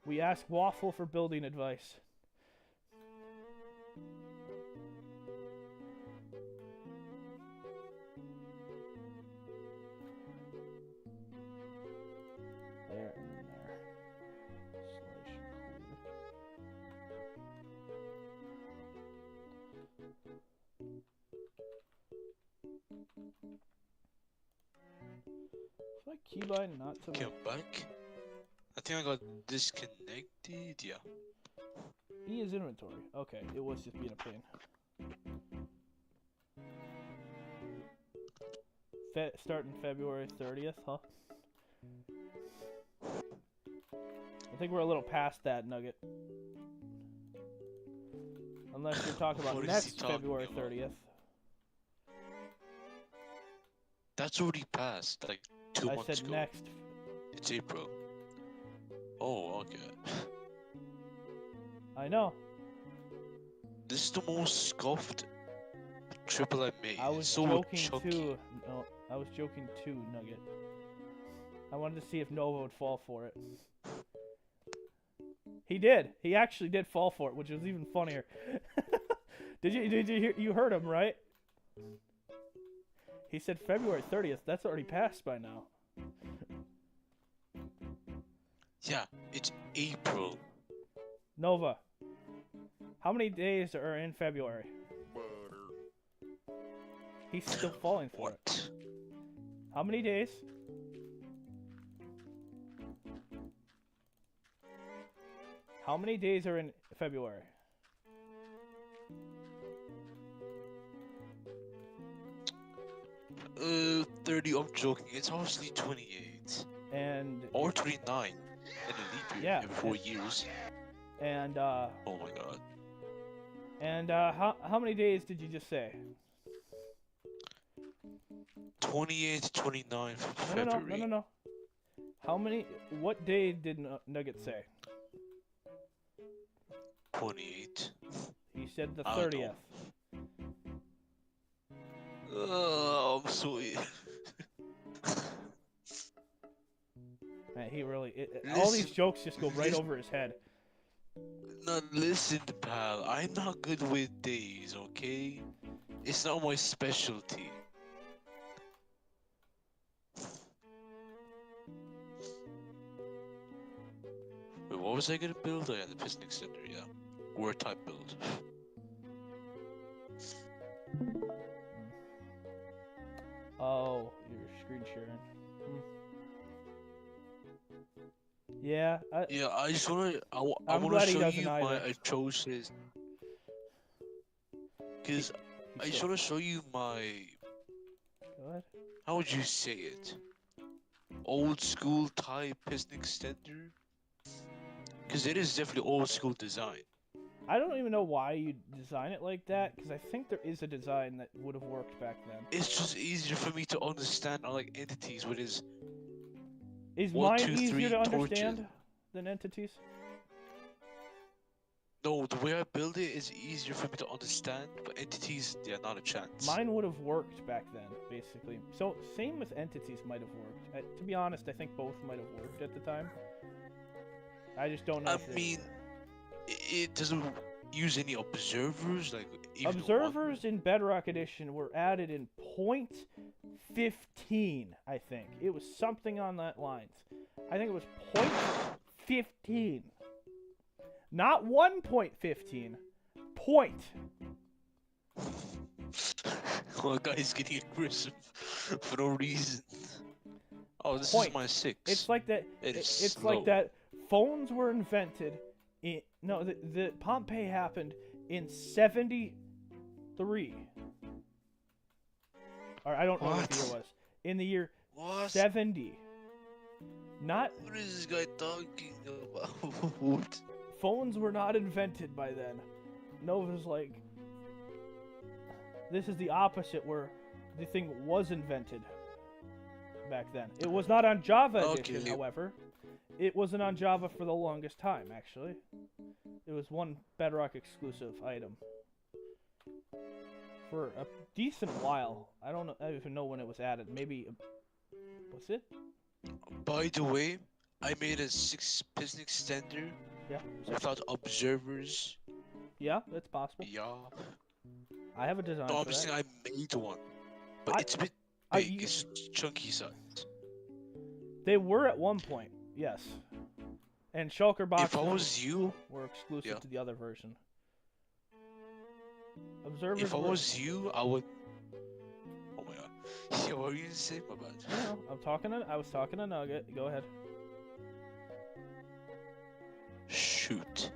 We ask Waffle for building advice. There and there. Slash clear. Is my keybind not to Come back. I think I got disconnected. Yeah. E is inventory. Okay, it was just being a pain. Starting February 30th, huh? I think we're a little past that, Nugget. Unless you're talking about next February 30th. That's already passed, like 2 months ago. I said next. It's April. Oh, okay. I know. This is the most scuffed triple I made. I was so joking chunky. too. No, I was joking too, Nugget. I wanted to see if Nova would fall for it. He did. He actually did fall for it, which was even funnier. Did you hear? You heard him, right? He said February 30th. That's already passed by now. Yeah, it's April. Nova, how many days are in February? He's still falling for it. How many days? How many days are in February? Uh, 30. I'm joking. It's obviously 28. And or 29 in a leap year. Yeah. Every 4 years. And Oh my god. And how many days did you just say? 28, 29 for February. No. How many? What day did Nugget say? 28. He said the I don't 30th. Oh, I'm sorry. Man, he really... all these jokes just go right over his head. Now listen, pal. I'm not good with days, okay? It's not my specialty. Wait, what was I gonna build? Oh yeah, the piston extender, yeah. Word type build. Oh, you're screen sharing. Yeah. Yeah, I just wanna. I I'm wanna glad he show doesn't you my either. atrocious. Cause I just wanna show you my. Go ahead. How would you say it? Old school type piston extender. Cause it is definitely old school design. I don't even know why you design it like that, because I think there is a design that would have worked back then. It's just easier for me to understand like entities with his. Is 1, mine 2, 3 easier to torches. understand than entities? No, the way I build it is easier for me to understand, but entities, yeah, not a chance. Mine would have worked back then, basically. So, same with entities might have worked. To be honest, I think both might have worked at the time. I just don't know. I mean, it doesn't use any observers, like even Observers in Bedrock Edition were added in .15, I think. It was something on that lines. I think it was .15. Not 1.15. Point. Well, guy's getting aggressive for no reason. Oh, this Point. is my 6. It's like that. It's slow. like that. Phones were invented. The Pompeii happened in 70 3. Or I don't know what the year What? was. In the year What? 70. Not What is this guy talking about? phones were not invented by then. Nova's like, this is the opposite, where the thing was invented back then. It was not on Java edition, Okay. however. It wasn't on Java for the longest time, actually. It was one Bedrock exclusive item. For a decent while. I don't even know when it was added. Maybe, what's it? By the way, I made a 6-piston extender Yeah. without observers. Yeah, it's possible. Yeah. I have a design No, for I'm just that. saying I made one. But it's a bit big. It's chunky size. They were at one point, yes. And shulker boxes If I was you, were exclusive yeah. to the other version. Observers If I were... was you, I would. Oh my god. Yeah, what were you gonna say? My bad. No, I was talking to Nugget. Go ahead. Shoot.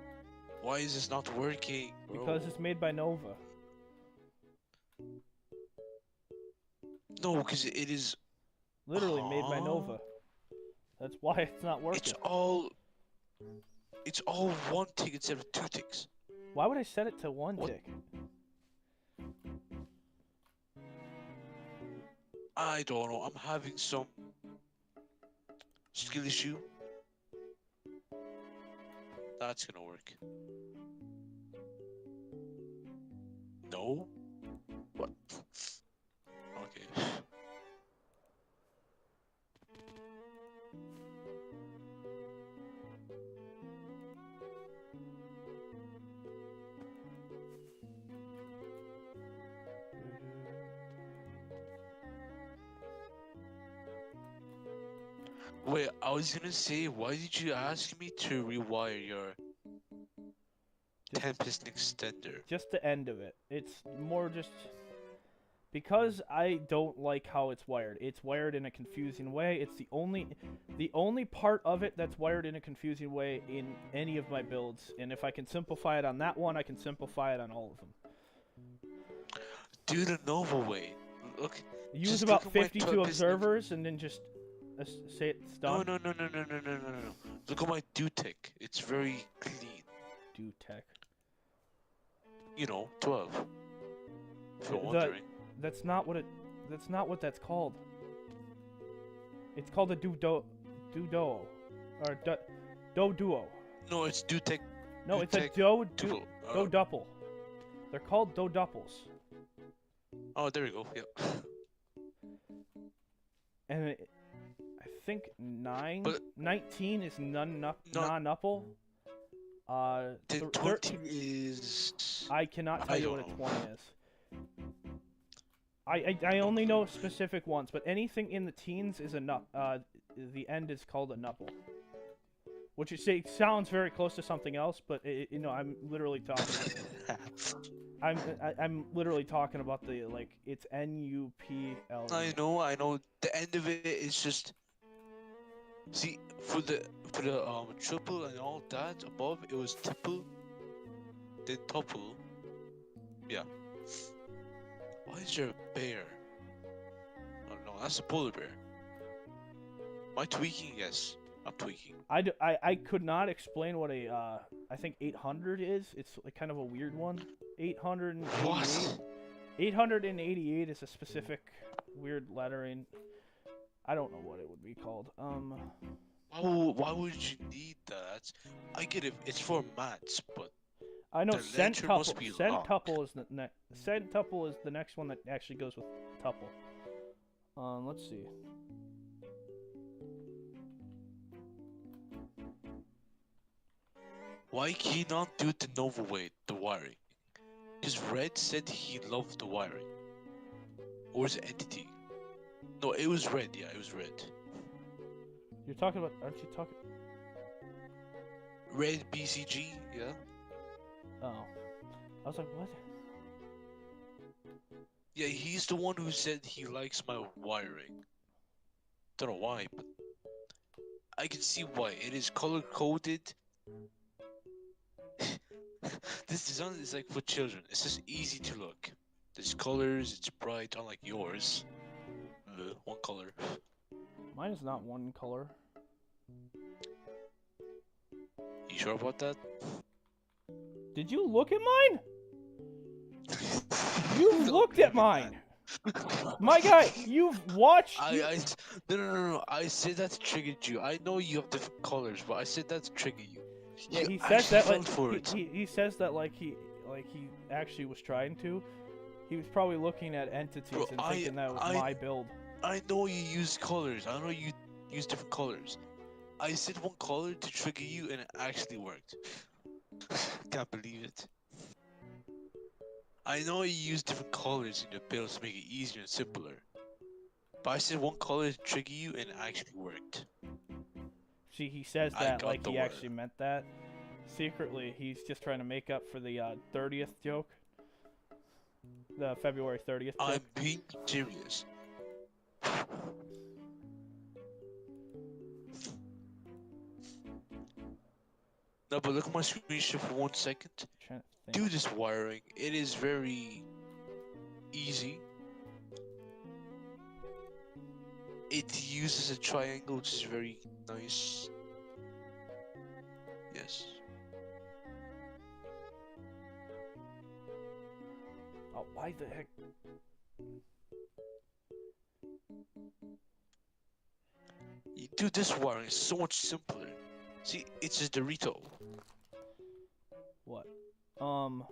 Why is this not working, bro? Because it's made by Nova. No, because it is Literally made by Nova. That's why it's not working. It's all one tick instead of 2 ticks. Why would I set it to 1 tick? I don't know. I'm having some skill issue. That's gonna work. No? What? Okay. Wait, I was gonna say, why did you ask me to rewire your 10-piston extender? Just the end of it. It's more just... Because I don't like how it's wired. It's wired in a confusing way. It's the only part of it that's wired in a confusing way in any of my builds. And if I can simplify it on that one, I can simplify it on all of them. Do the Nova way. Look. Use about 52 observers and then just say it's done. No. Look at my Dutech. It's very clean. Dutech. You know, 12. If you're wondering. That's not what that's called. It's called a Duo. Or Duo. No, it's Dutech. No, it's a Double. They're called Doppels. Oh, there we go. Yeah. And I think 19 is non-nupple. 20 is... I cannot tell you what a 20 is. I only know specific ones, but anything in the teens is a the end is called a nupple. Which sounds very close to something else, but you know, I'm literally talking. I'm literally talking about the it's NUPL. I know. The end of it is just. See, for the triple and all that above, it was triple, then tuple. Yeah. Why is there a bear? Oh no, that's a polar bear. Am I tweaking? Yes, I'm tweaking. I could not explain what a I think 800 is. It's kind of a weird one. 888. What? 888 is a specific weird lettering. I don't know what it would be called. Why would you need that? I get it. It's for maths, but I know the letter must be centuple is the next. Centuple is the next one that actually goes with tuple. Let's see. Why can he not do it the Nova way, the wiring? Because Red said he loved the wiring. Or is it Entity? No, it was Red. Yeah, it was Red. You're talking about? Aren't you talking? Red BCG, yeah. Oh, I was like, what? Yeah, he's the one who said he likes my wiring. Don't know why, but I can see why. It is color coded. This design is like for children. It's just easy to look. There's colors, it's bright, unlike yours. One color. Mine is not one color. You sure about that? Did you look at mine? You've looked at mine. My guy, you've watched. No. I said that to trigger you. I know you have different colors, but I said that to trigger you. Yeah, You he says that actually like fell for it. he says that like he actually was trying to. He was probably looking at entities Bro, and thinking that was my build. I know you use colors. I know you use different colors. I said one color to trigger you, and it actually worked. Can't believe it. I know you use different colors in your builds to make it easier and simpler. But I said one color to trigger you, and it actually worked. See, he says I that got like the he word. actually meant that. Secretly, he's just trying to make up for the 30th joke. The February 30th joke. I'm being serious. No, but look at my screenshot for 1 second. Trying to think. Do this wiring. It is very easy. It uses a triangle, which is very nice. Yes. Oh, why the heck? You do this wiring, it's so much simpler. See, it's a Dorito. What? You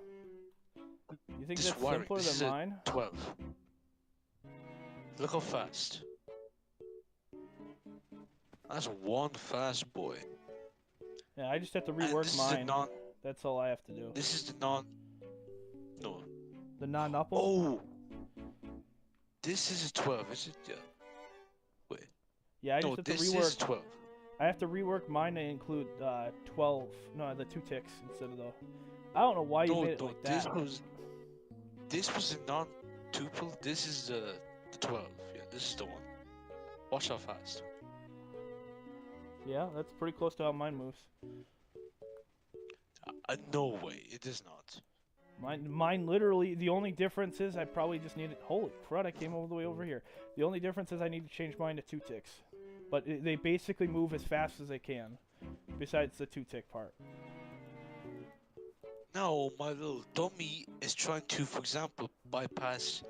think This that's wiring, simpler this is than a mine? 12. Look how fast. That's one fast boy. Yeah, I just have to And rework this is mine. a non. That's all I have to do. This is the non. No. The non-upple? Oh. This is a 12. Is it? Yeah. Wait. Yeah, I No, just have to this rework. is 12. I have to rework mine to include 12. No, the 2 ticks instead of the. I don't know why you made it like that. This was a non-tuple. This is the 12. Yeah, this is the one. Watch how fast. Yeah, that's pretty close to how mine moves. No way. It is not. Mine literally, the only difference is I probably just needed. Holy crud! I came all the way over here. The only difference is I need to change mine to 2 ticks. But they basically move as fast as they can, besides the 2 tick part. No, my little dummy is trying to, for example, bypass.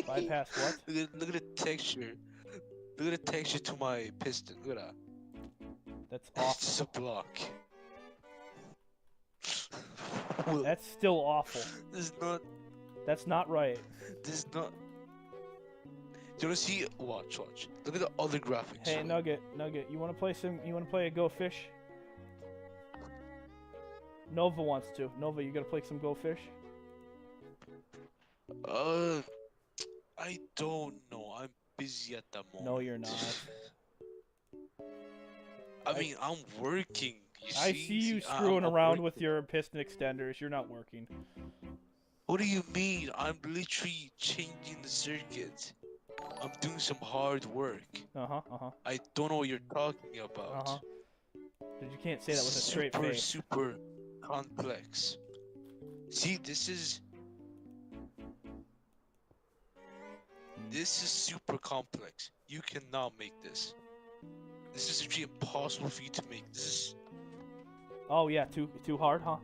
Bypass what? Look at the texture. Look at the texture to my piston. Look at that. That's It's awful. just a block. That's still awful. This is not. That's not right. This is not. Do you wanna see? Watch. Look at the other graphics. Hey, Nugget, you wanna play some? You wanna play a Go Fish? Nova wants to. Nova, you gonna play some Go Fish? I don't know. I'm busy at the moment. No, you're not. I mean, I'm working. I see you screwing around with your piston extenders. You're not working. What do you mean? I'm literally changing the circuit. I'm doing some hard work. I don't know what you're talking about. But you can't say that with a straight face. Super complex. See, this is super complex. You cannot make this. This is actually impossible for you to make. This is. Oh yeah, too hard, huh?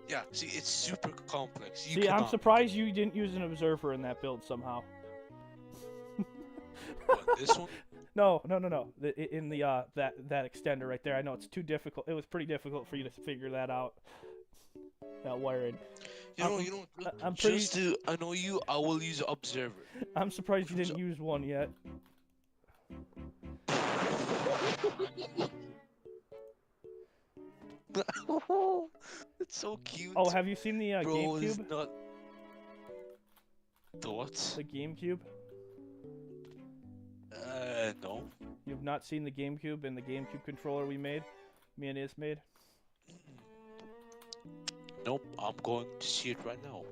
Yeah, see, it's super complex. See, I'm surprised you didn't use an observer in that build somehow. What, this one? No. In the that extender right there. I know it's too difficult. It was pretty difficult for you to figure that out. That wiring. You know. I'm pretty. Just to annoy you, I will use observer. I'm surprised you didn't use one yet. It's so cute. Oh, have you seen the Bro, GameCube? it's not. The what? The GameCube? No. You've not seen the GameCube and the GameCube controller we made? Me and Is made? Nope, I'm going to see it right now.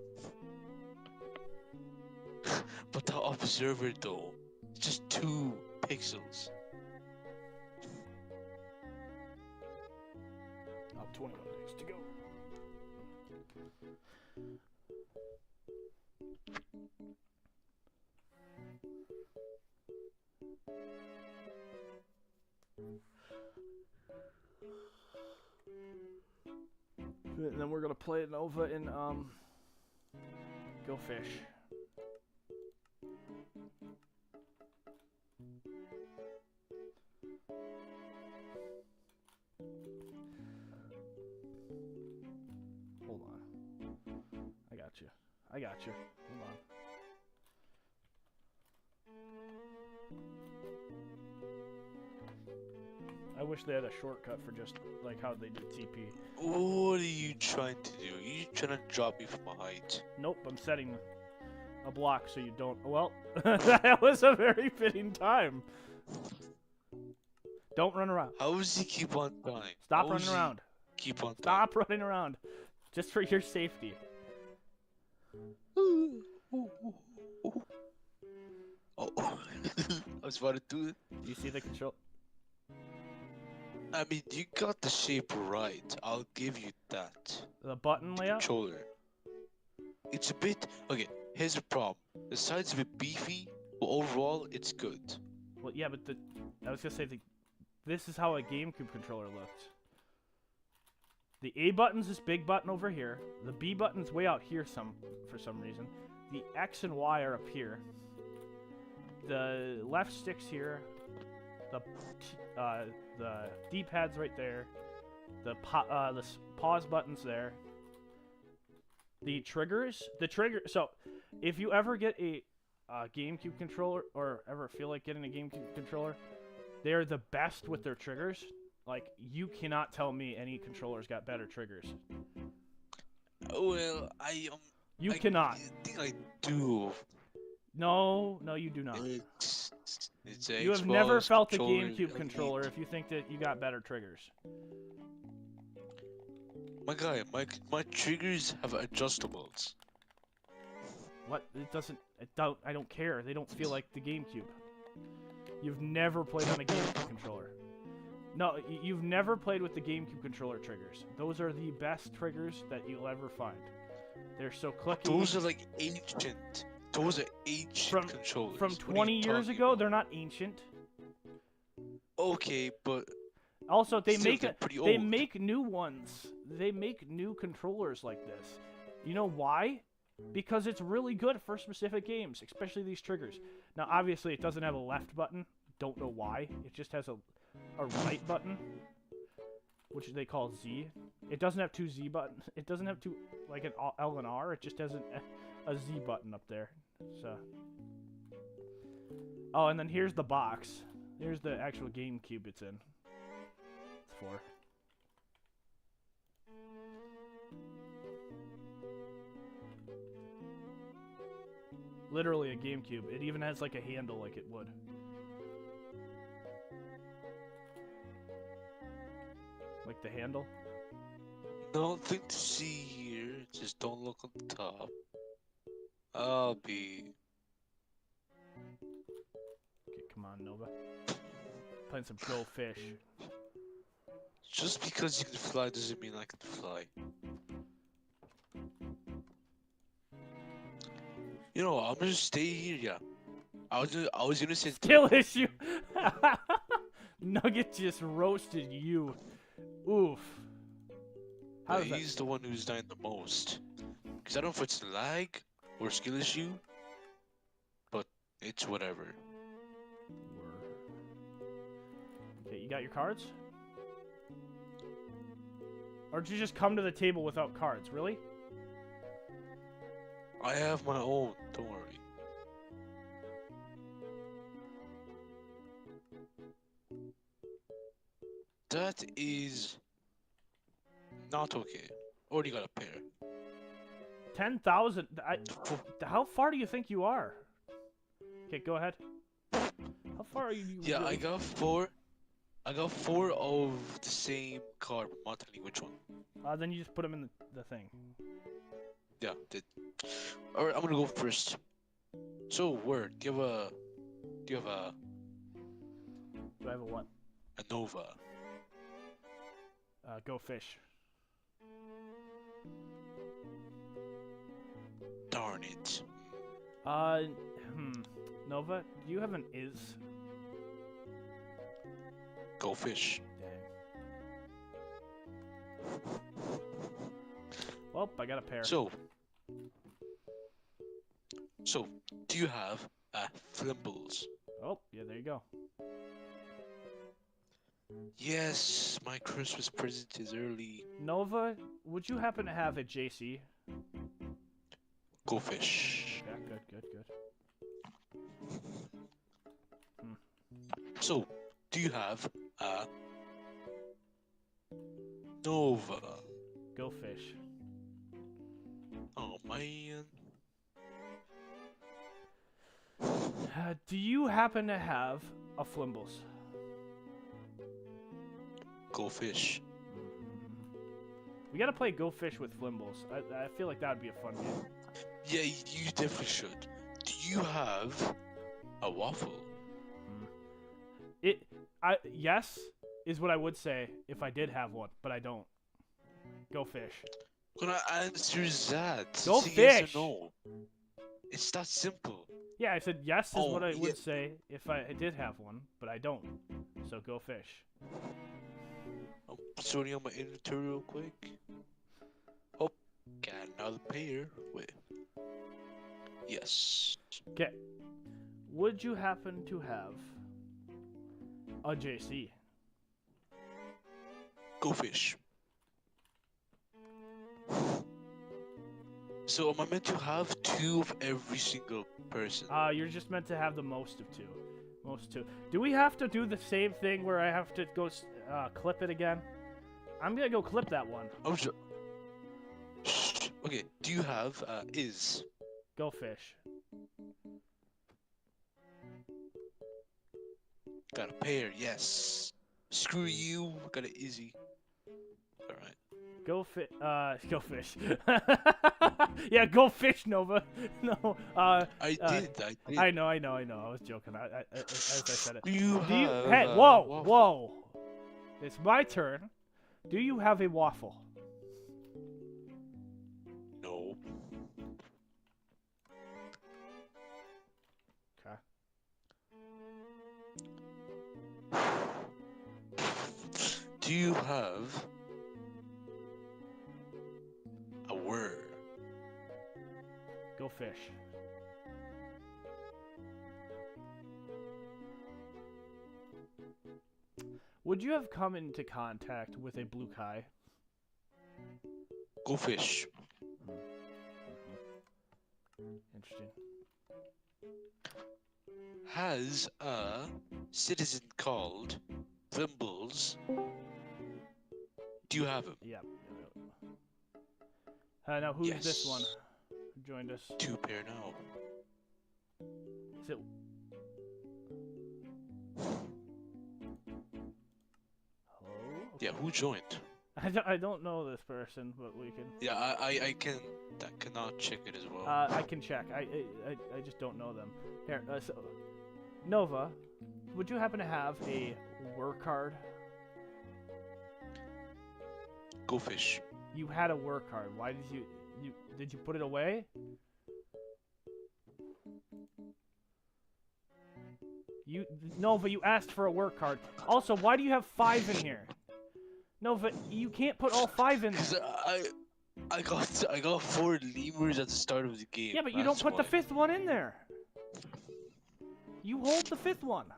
But the observer though, it's just 2 pixels. 21 days to go. And then we're gonna play Nova in Go Fish. Hold on. I got you. I got you. Hold on. I wish they had a shortcut for just like how they do TP. What are you trying to do? You trying to drop me from a height? Nope, I'm setting a block so you don't. Well, that was a very fitting time. Don't run around. How does he keep on dying? Stop How running does he around. Keep on dying. Stop running around. Just for your safety. Oh. I was about to do it. Do you see the control? I mean, you got the shape right. I'll give you that. The button The layout? controller. It's a bit... Okay, here's the problem. The side's a bit beefy, but overall, it's good. Well, yeah, but I was gonna say this is how a GameCube controller looked. The A button's this big button over here. The B button's way out here for some reason. The X and Y are up here. The left stick's here. The D-pad's right there. The pause button's there. The triggers, so if you ever get a GameCube controller or ever feel like getting a GameCube controller, they're the best with their triggers. Like, you cannot tell me any controllers got better triggers. Well, You I cannot. think I do. No, you do not. It's You have Xbox never felt a controller, GameCube controller if you think that you got better triggers. My guy, my triggers have adjustables. What? It doesn't. I don't care. They don't feel like the GameCube. You've never played on a GameCube controller. No, you've never played with the GameCube controller triggers. Those are the best triggers that you'll ever find. They're so clicky. Those are like ancient. Those are ancient controllers. From 20 years ago, they're not ancient. Okay, but also they still, make new ones. They make new controllers like this. You know why? Because it's really good for specific games, especially these triggers. Now, obviously, it doesn't have a left button. Don't know why. It just has a right button, which they call Z. It doesn't have two Z buttons. It doesn't have two, like an L and R. It just has a Z button up there. So. Oh, and then here's the box. Here's the actual GameCube it's in. It's for. Literally a GameCube. It even has like a handle like it would. Like the handle? Nothing to see here. Just don't look on the top. I'll be. Okay, come on, Nova. Playing some Go Fish. Just because you can fly doesn't mean I can fly. You know, I'm gonna stay here. Yeah, I was gonna say Still issue. Nugget just roasted you. Oof. How does he's the one who's dying the most. Because I don't know if it's lag or skill issue, but it's whatever. Okay, you got your cards? Or did you just come to the table without cards? Really? I have my own, don't worry. That is not okay. Already got a pair. 10,000. How far do you think you are? Okay, go ahead. How far are you? Yeah, really? I got four. I got four of the same card, but I'm not telling you which one. Then you just put them in the thing. Yeah, did. Alright, I'm gonna go first. So, Word, do you have a Do I have a what? a Nova? Go Fish. right. Nova, do you have an is? Go fish. Dang. Well, I got a pair. So, do you have Flimbles? Oh, yeah, there you go. Yes, my Christmas present is early. Nova, would you happen to have a JC? Go fish. Yeah, good. So, do you have Nova? Go fish. Oh man. Do you happen to have a Flimbles? Go fish. We gotta play Go Fish with Flimbles. I feel like that would be a fun game. Yeah, you definitely should. Do you have a waffle? Yes is what I would say if I did have one, but I don't. Go fish. Gonna answer that. Go Say fish. Yes or no. It's that simple. Yeah, I said yes is what I yeah. would say if I did have one, but I don't. So go fish. I'm sorting on my inventory real quick. Oh, got another pair. Wait. Yes. Okay. Would you happen to have a JC? Go fish. So am I meant to have 2 of every single person? You're just meant to have the most of 2. Most 2. Do we have to do the same thing where I have to go clip it again? I'm gonna go clip that one. Oh, okay, do you have is? Go fish. Got a pair, yes. Screw you, got it easy. Alright. Go fish. Yeah, go fish, Nova. No, I did. I know. I was joking. As I said it. You Do you? have Hey, a whoa, waffle. whoa! It's my turn. Do you have a waffle? No. Okay. Do you have a word? Go fish. Would you have come into contact with a blue kai? Go fish. Interesting. Has a citizen called Thimbles. Do you have him? Yep. Now who's this one? Yes. Who joined us? 2 pair now. Is it? Hello? Yeah, who joined? I don't know this person, but we can. Yeah, I cannot check it as well. I can check. I just don't know them. Here, so Nova, would you happen to have a work card? Go fish. You had a work card. Why did you put it away? Nova, you asked for a work card. Also, why do you have 5 in here? Nova, you can't put all 5 in there. 'Cause I got 4 lemurs at the start of the game. Yeah, but you don't put the 5th one in there. You hold the 5th one.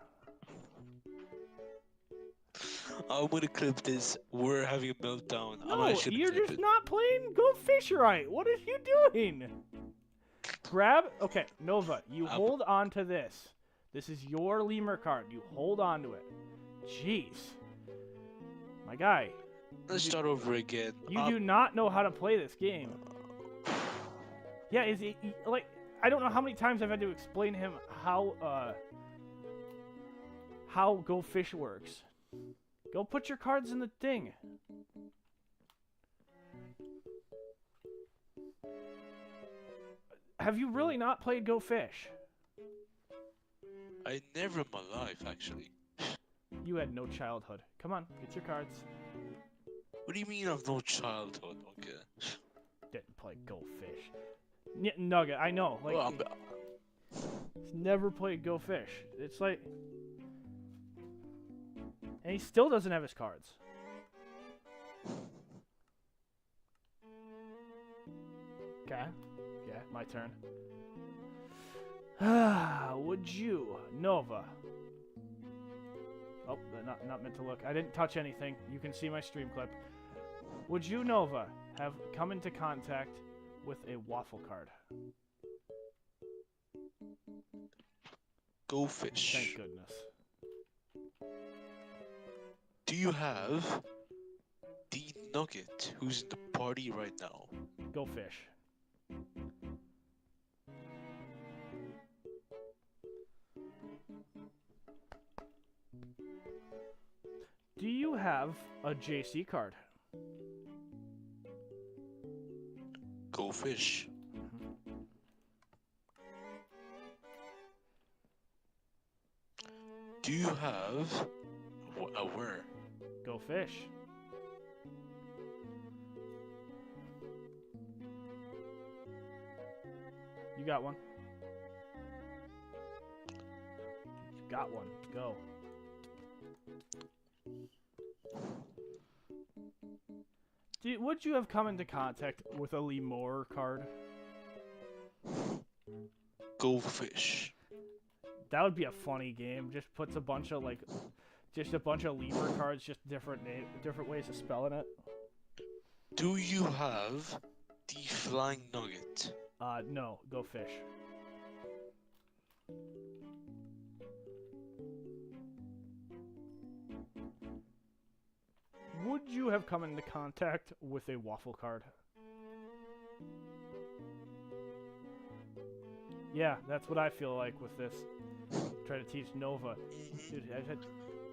I'm gonna clip this. We're having a meltdown. No, you're clip just it. not playing Go Fish right. What are you doing? Grab. Okay, Nova, you hold on to this. This is your lemur card. You hold on to it. Jeez. My guy. Let's start over again. You do not know how to play this game. Yeah, is it like I don't know how many times I've had to explain to him how Go Fish works. Go put your cards in the thing. Have you really not played Go Fish? I never in my life, actually. You had no childhood. Come on, get your cards. What do you mean I've no childhood? Okay. Didn't play Go Fish. Nugget, I know. Like, Well, he's never played Go Fish. It's like... And he still doesn't have his cards. Okay. Yeah, my turn. Would you, Nova? Oh, not meant to look. I didn't touch anything. You can see my stream clip. Would you, Nova, have come into contact with a waffle card? Go Fish. Thank goodness. Do you have the Nugget who's in the party right now? Go Fish. Do you have a JC card? Go Fish. Do you have a where? Go Fish. You got one. You got one. Go. Would you have come into contact with a Lemur card? Go Fish. That would be a funny game. Just puts a bunch of just a bunch of Lemur cards, just different ways of spelling it. Do you have the Flying Nugget? No. Go Fish. Would you have come into contact with a waffle card? Yeah, that's what I feel like with this. Try to teach Nova. Dude,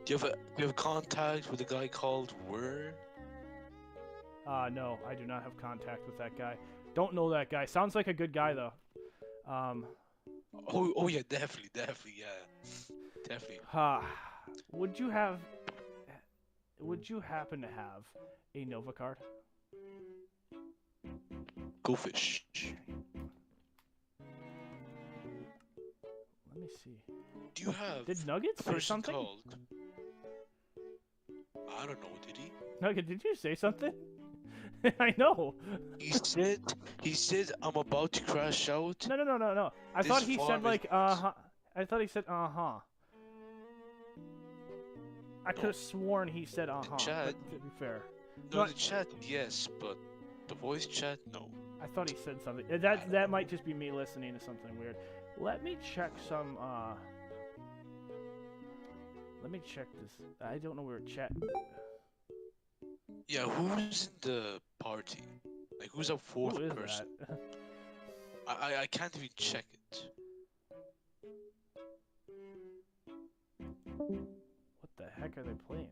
Do you have contact with a guy called Wer? No, I do not have contact with that guy. Don't know that guy. Sounds like a good guy though. Oh yeah, definitely, yeah, definitely. Would you happen to have a Nova card? Go Fish. Let me see. Do you have Did Nuggets a say person something? called? I don't know. Did he? Nugget, did you say something? I know. He said I'm about to crash out. No. I thought he said like I thought he said I could have sworn he said Chat. To be fair. No, the chat, yes, but the voice chat, no. I thought he said something. That might just be me listening to something weird. Let me check some let me check this. I don't know where chat. Yeah, who's in the party? Like, who's our fourth Who is person? that? I can't even check it. What the heck are they playing?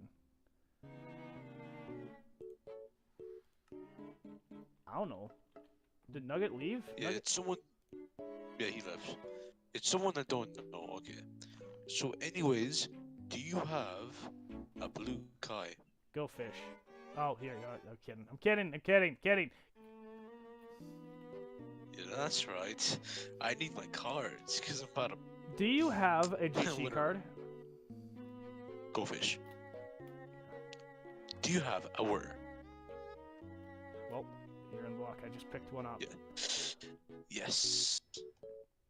I don't know. Did Nugget leave? Yeah, Nugget? it's someone. Yeah, he left. It's someone I don't know. Okay. So, anyways, do you have a blue Kai? Go Fish. Oh, here you go. I'm kidding. Yeah, that's right. I need my cards because I'm about to Do you have a GC Whatever. card? go fish. Do you have a word? Well, you're in luck. I just picked one up. Yeah. Yes.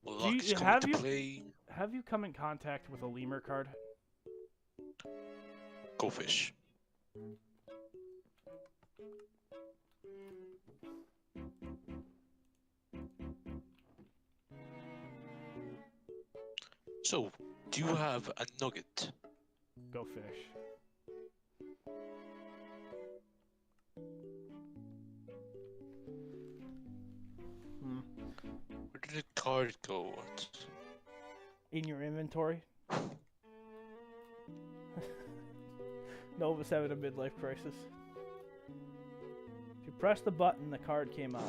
Luck you- is coming have to you- play. Have you come in contact with a lemur card? Go fish. So, do you have a nugget? Go Fish. Where did the card go? What? In your inventory? Nova's having a midlife crisis. If you press the button, the card came out.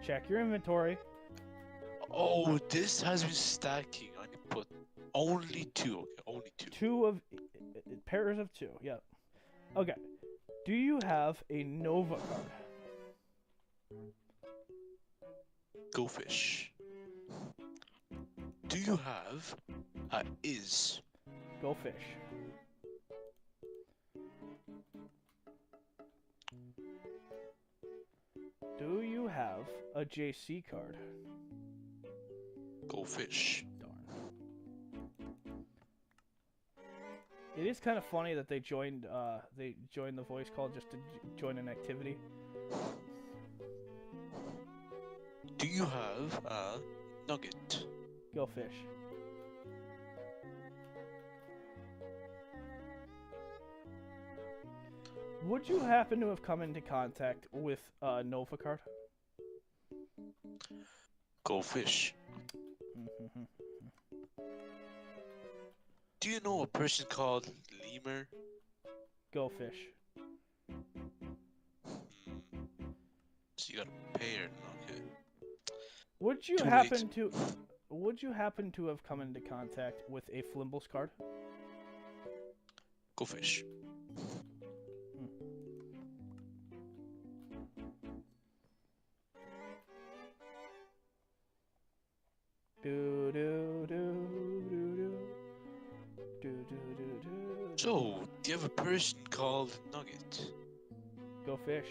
Check your inventory. Oh, this has been stacking. I need to put only two. Okay, only two. Pairs of two. Yep. Okay. Do you have a Nova card? Go fish. Do you have a is? Go fish. Do you have a JC card? Go fish. Darn. It is kind of funny that they joined the voice call just to join an activity. Do you have a nugget? Go fish. Would you happen to have come into contact with a Nova card? Go fish. Do you know a person called Lemur? Go fish. So you gotta pay her. Okay. Would you Too happen late. to have come into contact with a Flimbles card? Go fish. Do do do do do do do do do. So, do you have a person called Nugget? Go fish.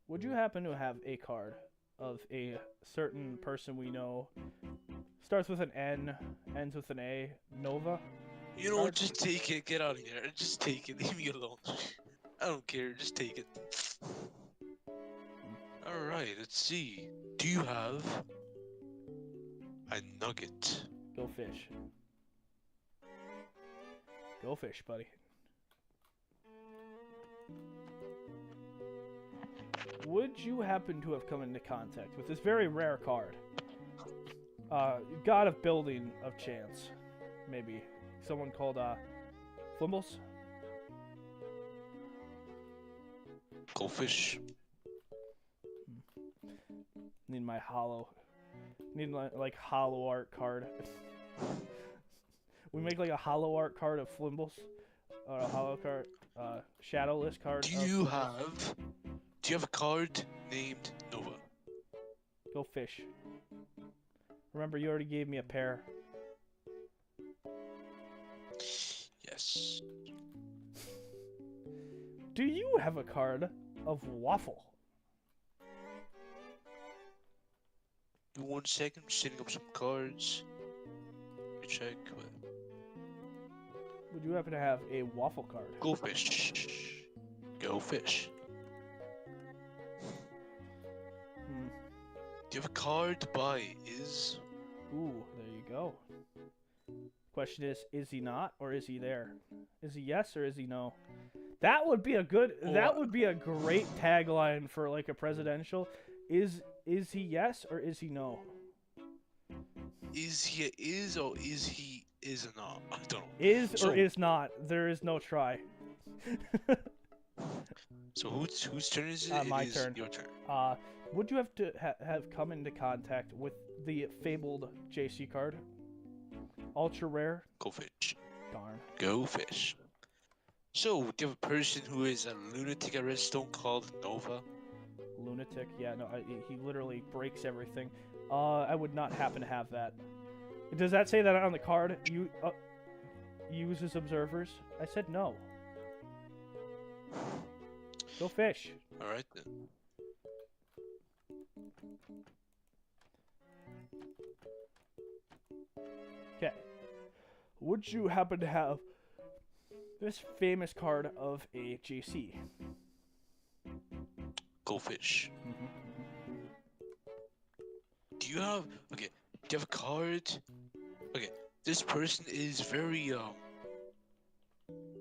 Would you happen to have a card of a certain person we know? Starts with an N, ends with an A. Nova? You know, Card? just take it. Get out of here. Just take it. Leave me alone. I don't care. Just take it. Alright, let's see. Do you have a nugget? Go fish. Go fish, buddy. Would you happen to have come into contact with this very rare card? God of Building of Chance. Maybe. Someone called, Flimbles? Go fish. Need my hollow. Need my, like, hollow art card. We make, like, a hollow art card of Flimbles. Or a hollow card, shadowless card. Do you have a card named Nova? Go fish. Remember, you already gave me a pair. Yes. Do you have a card of Waffle? Give me 1 second. I'm setting up some cards. Let me check. Would you happen to have a Waffle card? Go fish. Go fish. Do you have a card to buy? Is? Ooh, there you go. Question is he not, or is he there? Is he yes, or is he no? That would be a good. That would be a great tagline for like a presidential. Is he yes, or is he no? Is he a is or is he is a not? I don't know. Is or is not. There is no try. So whose turn is it? My it is turn. Your turn. Would you have to have come into contact with the fabled JC card? Ultra rare. Go fish. Darn. Go fish. So, do you have a person who is a lunatic at Redstone called Nova? Lunatic. Yeah, no, he literally breaks everything. I would not happen to have that. Does that say that on the card? You uses observers? I said no. Go fish. All right then. Okay. Would you happen to have this famous card of a JC? Go fish. Do you have okay? Do you have a card? Okay, this person is very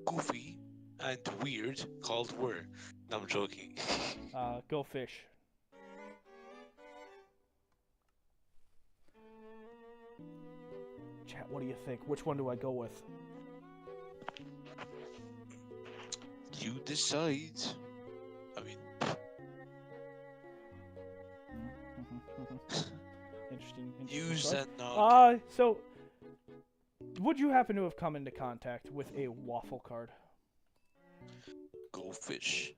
goofy and weird, called Wer. No, I'm joking. Go fish. Chat, what do you think? Which one do I go with? You decide. I mean, Use that now. So, would you happen to have come into contact with a waffle card? Go fish.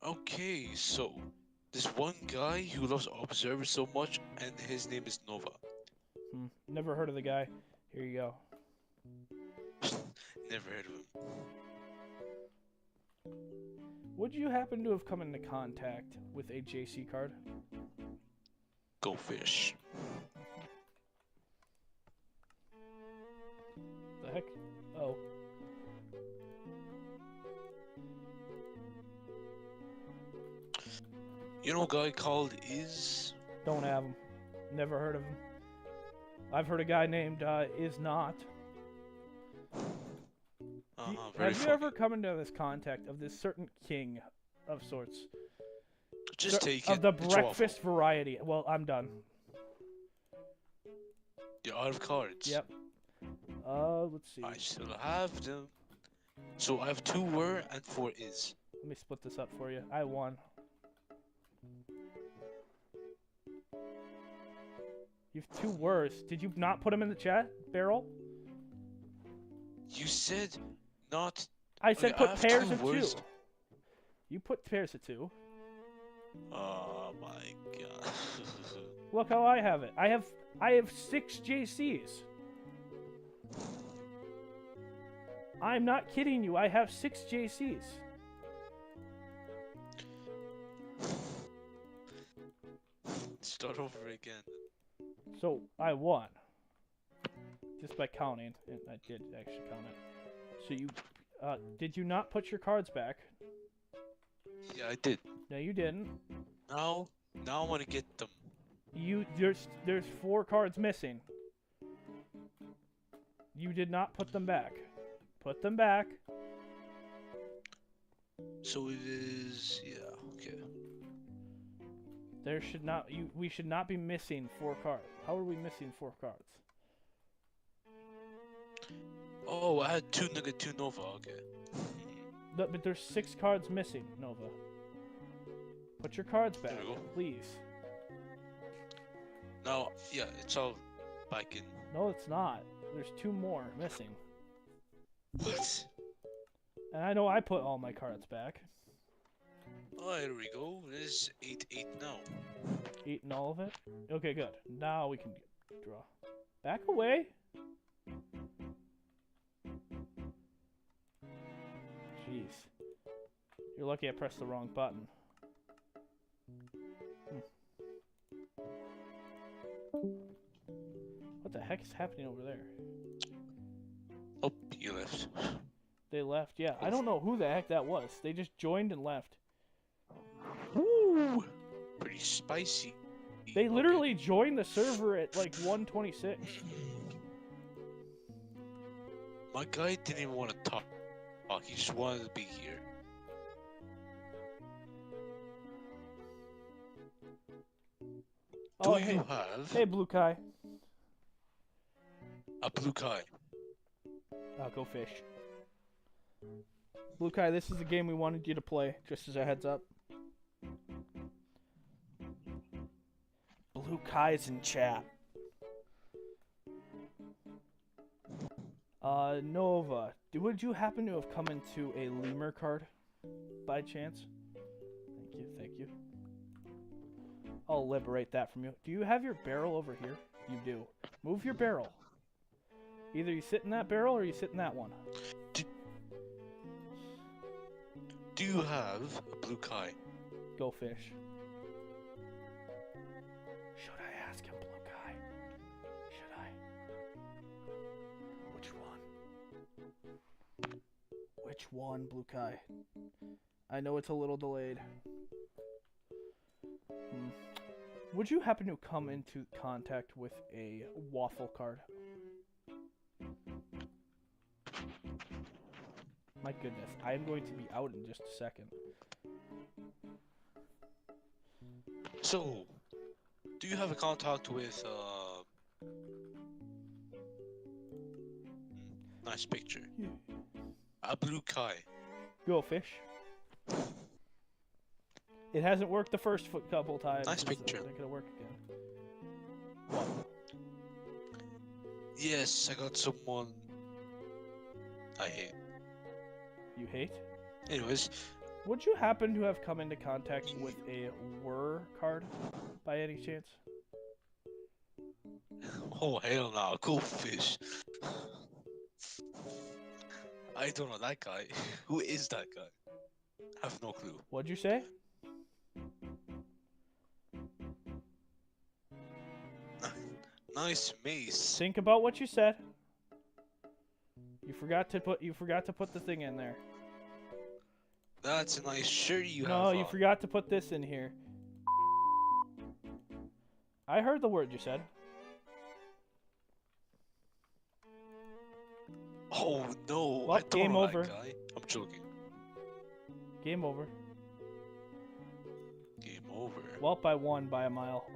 Okay, so this one guy who loves Observer so much, and his name is Nova. Never heard of the guy. Here you go. Never heard of him. Would you happen to have come into contact with a JC card? Go fish. The heck? Oh. You know a guy called Is? Don't have him. Never heard of him. I've heard a guy named Is Not. Very Have you funny. ever come into this contact of this certain king of sorts? Just take of it. the It's breakfast variety. Well, I'm done. You're out of cards. Yep. Let's see. I still have them. So I have 2 were and 4 is. Let me split this up for you. I won. You have 2 words. Did you not put them in the chat, Barrel? You said not. I said Okay, I put have pairs 2 of words. 2. You put pairs of 2. Oh my god. Look how I have it. I have 6 JCs. I'm not kidding you. I have 6 JCs. Start over again. So I won. Just by counting. And I did actually count it. So you did you not put your cards back? Yeah, I did. No, you didn't. Now I want to get them. There's 4 cards missing. You did not put them back. Put them back. So it is. Yeah. Okay. There should not we should not be missing 4 cards. How are we missing 4 cards? Oh, I had 2 Nova. Okay. But there's 6 cards missing, Nova. Put your cards back, There we go. please. Now, yeah, it's all back in. No, it's not. There's 2 more missing. What? And I know I put all my cards back. Oh, here we go. It is 8-8 now. Eating all of it? Okay, good. Now we can draw. Back away. Jeez. You're lucky I pressed the wrong button. What the heck is happening over there? Oh, you left. They left, yeah. I don't know who the heck that was. They just joined and left. Woo! Pretty spicy. They literally joined the server at like 126. My guy didn't even want to talk. He just wanted to be here. Oh, Do hey. you have Hey, Blue Kai. a blue kai? Go fish. Blue Kai, this is the game we wanted you to play, just as a heads up. Blue Kai's in chat. Nova, would you happen to have come into a lemur card by chance? Thank you. I'll liberate that from you. Do you have your barrel over here? You do. Move your barrel. Either you sit in that barrel or you sit in that one. Do you have a blue kai? Go fish. Should I ask him, Blue Kai? Should I? Which one? Which one, Blue Kai? I know it's a little delayed. Would you happen to come into contact with a waffle card? My goodness, I am going to be out in just a second. So, do you have a contact with nice picture. Yeah. A blue kai. Go fish. It hasn't worked the first couple times. Nice It's picture. not gonna work again. What? Yes, I got someone I hate. You hate? Anyways, Would you happen to have come into contact with a WER card by any chance? oh hell no, cool fish. I don't know that guy. Who is that guy? I have no clue. What'd you say? Nice mace. Think about what you said. You forgot to put the thing in there. That's a nice shirt you have. No, you on. forgot to put this in here. I heard the word you said. Oh no, Well, I don't game know over. that guy. I'm joking. Game over. Game over. Well, I won by a mile.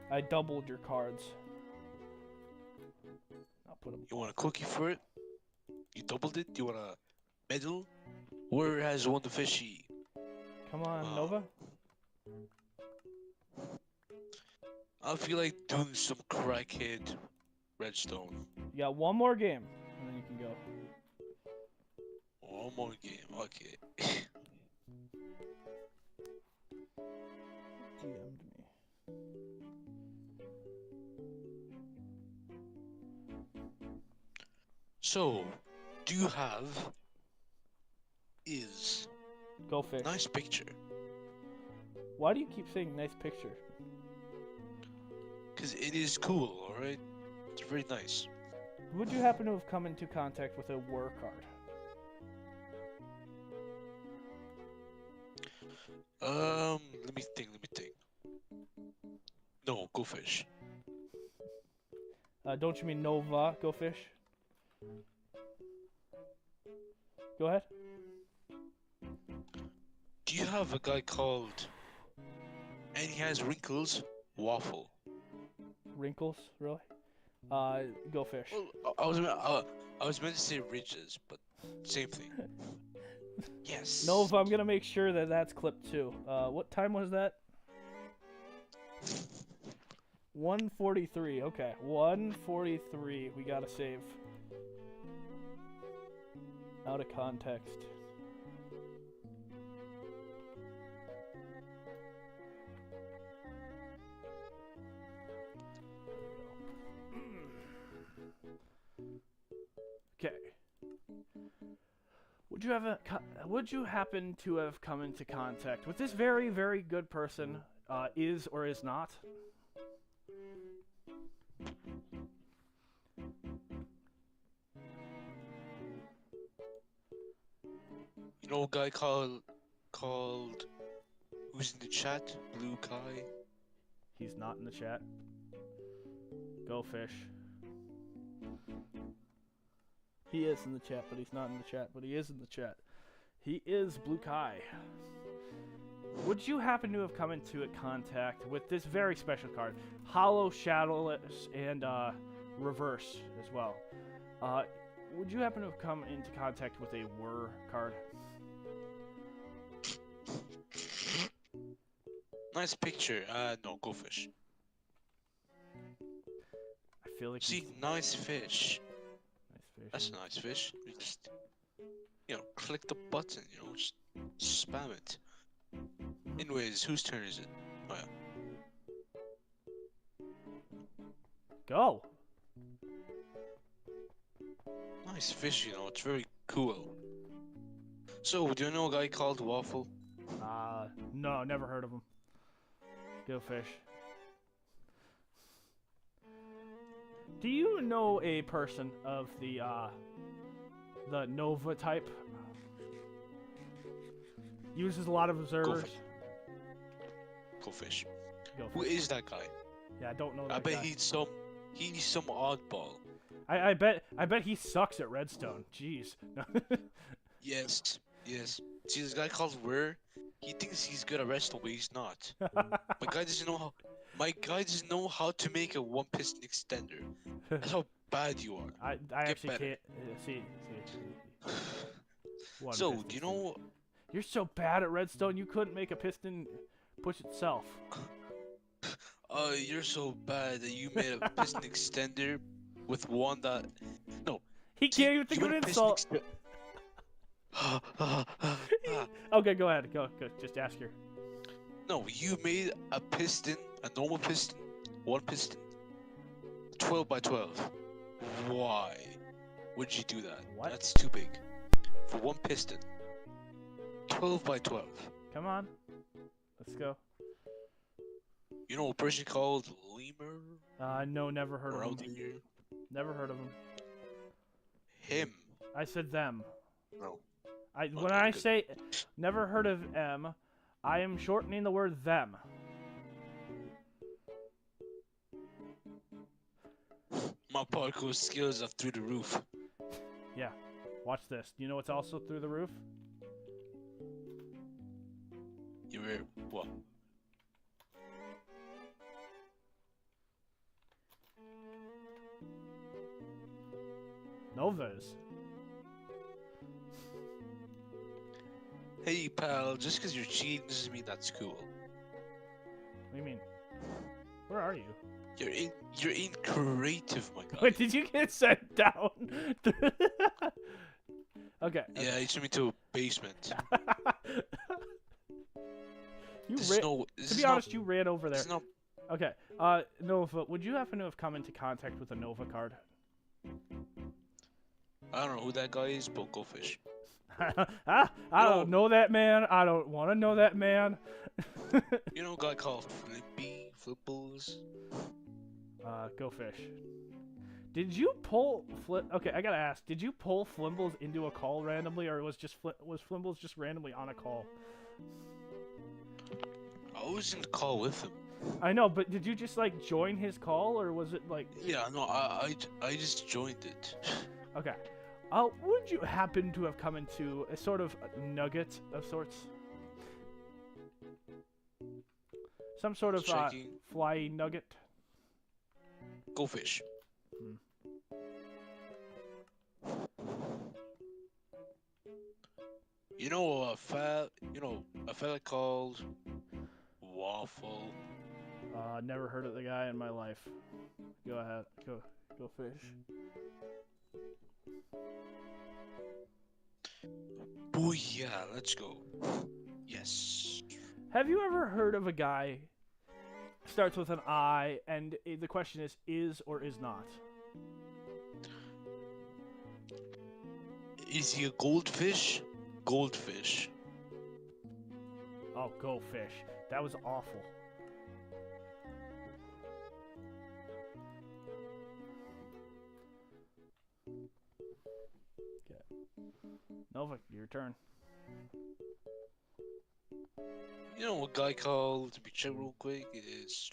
I doubled your cards. I'll put them. You want a cookie for it? You doubled it? You want a medal? Where has won the fishy? Come on, Nova. I feel like doing some crackhead redstone. You got one more game, and then you can go. One more game, okay. DM'd me. So, do you have is Go fish. nice picture? Why do you keep saying nice picture? Cause it is cool, alright? It's very nice. Would you happen to have come into contact with a WER card? Let me think. No, go fish. Don't you mean Nova? Go fish. Go ahead. Do you have a guy called, and he has wrinkles, Waffle? Wrinkles, really? Go fish. Well, I was meant to say ridges, but same thing. Yes. Nova, I'm gonna make sure that that's clipped too. What time was that? 1:43. Okay, 1:43. We gotta save. Out of context. Okay. Would you happen to have come into contact with this very, very good person, is or is not? You know a guy called who's in the chat? Blue Kai. He's not in the chat. Go fish. He is in the chat, but he's not in the chat, but he is in the chat. He is Blue Kai. Would you happen to have come into contact with this very special card? Hollow, Shadowless, and Reverse as well. Would you happen to have come into contact with a WER card? Nice picture. No, go fish. I feel like See, nice fish. nice fish. That's a nice fish. You just, click the button. Just spam it. Anyways, whose turn is it? Oh yeah. Go. Nice fish. It's very cool. So, do you know a guy called Waffle? No, never heard of him. Go fish. Do you know a person of the Nova type? Uses a lot of observers. Go fish. Go Who fish. is that guy? Yeah, I don't know that I bet guy. he's some oddball. I bet he sucks at redstone. Jeez. Yes. See this guy called Where? He thinks he's good at redstone, but he's not. My guy doesn't know how to make a one piston extender. That's how bad you are. I actually better. can't see. One So, piston do you stick. know? You're so bad at redstone, you couldn't make a piston push itself. You're so bad that you made a piston extender with one that. No, He see, can't even think you of an made a piston insult. extender. Okay, go ahead. Go. Just ask her. No, you made a piston, a normal piston, one piston, 12 by 12. Why would you do that? What? That's too big. For one piston, 12 by 12. Come on. Let's go. You know a person called Lemur? No, never heard of Around him. here? Never heard of him. Him. I said them. No. When Okay, I good. say never heard of M, I am shortening the word them. My parkour skills are through the roof. Yeah. Watch this. Do you know what's also through the roof? You were what? Novas. Hey pal, just because you're cheating doesn't mean that's cool. What do you mean? Where are you? You're in creative, my guy. Wait, did you get sent down? Okay. Yeah, he took me to a basement. You This ran. is no. This To is be not- honest, you ran over there. This is not. Okay. Nova, would you happen to have come into contact with a Nova card? I don't know who that guy is, but go fish. I don't know that man. I don't want to know that man. You know a guy called Flipbles? Go fish. Did you pull Okay, I gotta ask. Did you pull Flimbles into a call randomly, or was Flimbles just randomly on a call? I was in the call with him. I know, but did you just like join his call, or was it like? Yeah, no, I just joined it. Okay. Would you happen to have come into a sort of nugget of sorts? Some sort of Checking. flying nugget? Go fish. You know a fella called Waffle. Never heard of the guy in my life. Go ahead. Go fish. Oh yeah, let's go. Yes. Have you ever heard of a guy starts with an I, and the question is or is not? Is he a goldfish? Goldfish. Oh, go fish. That was awful. Okay. Nova, your turn. You know a guy called, to be check real quick, is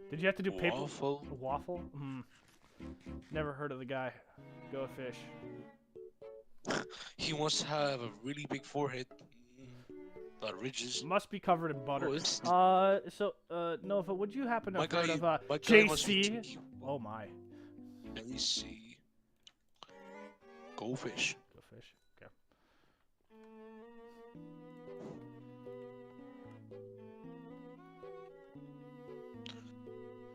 Did you have to do paper? Waffle. Waffle? Never heard of the guy. Go fish. He must have a really big forehead. A lot of ridges. Must be covered in butter. Oh, it's- Nova, would you happen to My have heard guy, of my guy must be JC? Oh my. Let me see. Go fish. Go fish. Okay.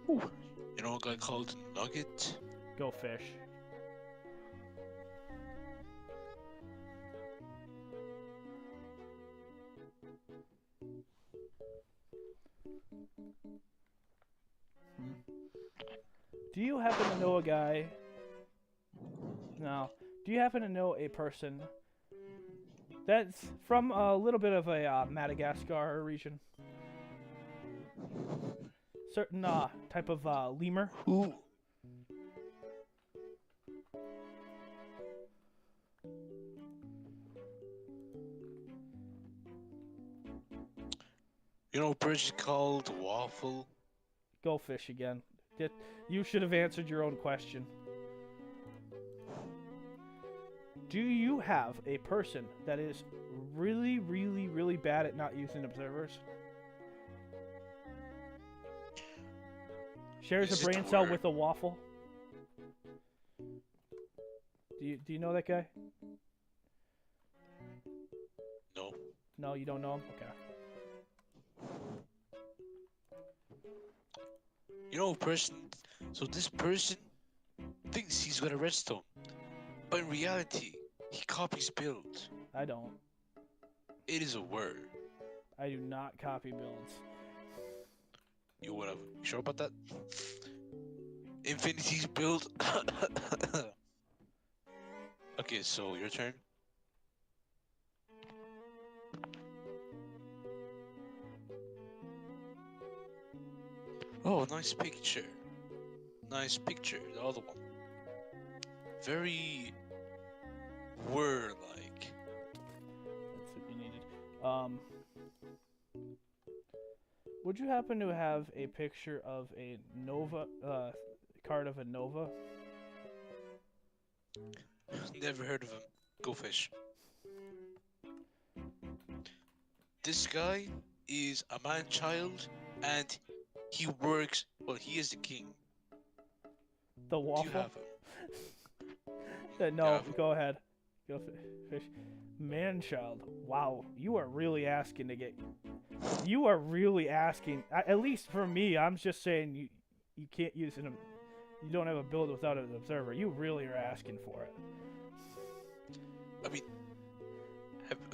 You know a guy called Nugget? Go fish. Do you happen to know a guy? No. Do you happen to know a person that's from a little bit of a Madagascar region? Certain type of lemur? Who? You know a person called Waffle? Go fish again. You should have answered your own question. Do you have a person that is really, really, really bad at not using observers? Shares Is a it brain cell where- with a waffle? Do you know that guy? No, you don't know him? Okay. You know a person, so this person thinks he's got a redstone, but in reality, he copies build. I don't. It is a word. I do not copy builds. You whatever. You sure about that? Infinity's build. Okay, so your turn. Oh, nice picture. Nice picture. The other one. Very word-like. That's what you needed. Would you happen to have a picture of a Nova, card of a Nova? Never heard of him. Go fish. This guy is a man-child, and he works. Well, he is the king. The Do you waffle? have him? No, Yeah. go ahead. Go fish. Man-child. Wow, you are really asking to get... You are really asking... At least for me, I'm just saying you can't use an... You don't have a build without an observer. You really are asking for it. I mean,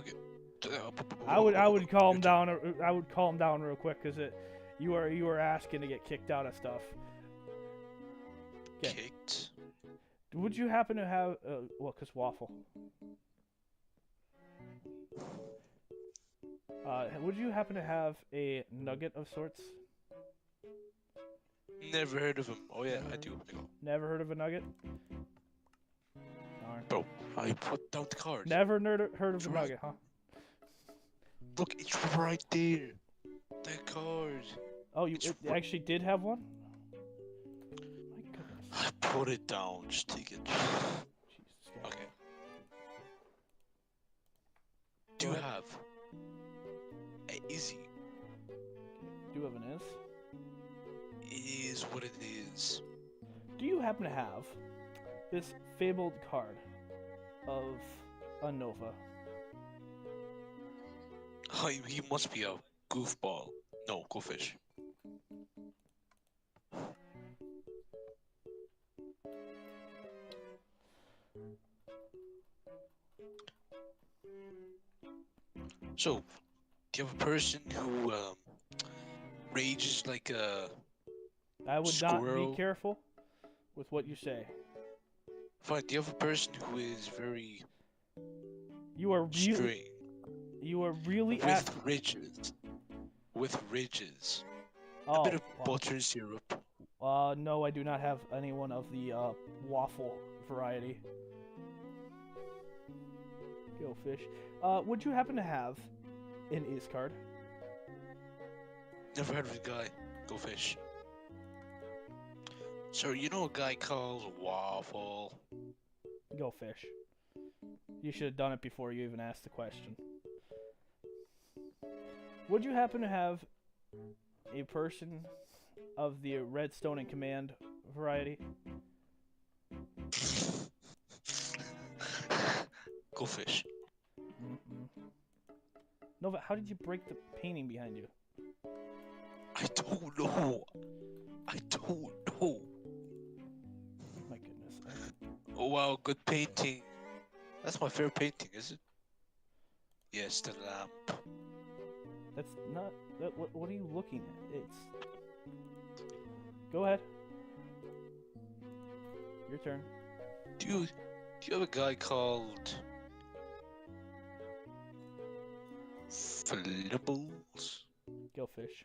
okay. I would calm down. I would calm down real quick because you are asking to get kicked out of stuff. Okay. Kicked. Would you happen to have well, cause waffle. Would you happen to have a nugget of sorts? Never heard of him. Oh yeah, I do. Never heard of a nugget? Darn. Bro, I put down the card. Never heard of a Right. nugget, huh? Look, it's right there. The card. Oh, you It's it actually did have one? My goodness. I put it down. Just take it. Jesus, guy. Okay. Do Go you ahead. have a Izzy? Do you have an is? It is what it is. Do you happen to have this fabled card of a Nova? Oh, he must be a goofball. No, go fish. So, do you have a person who rages like a I would not squirrel? be careful with what you say. Fine, do you have a person who is very You are really, string really with asking. ridges? With ridges. Oh, A bit of wow. butter syrup. No, I do not have anyone of the waffle variety. Go fish. Would you happen to have an is card? Never heard of a guy. Go fish. So you know a guy called Waffle? Go fish. You should have done it before you even asked the question. Would you happen to have a person of the redstone and command variety? Go fish. Nova, how did you break the painting behind you? I don't know. I don't know. My goodness. Oh wow, good painting. That's my favorite painting, is it? Yes, the lamp. That's not... what are you looking at? It's... Go ahead. Your turn. Do you have a guy called Flibbles? Go fish.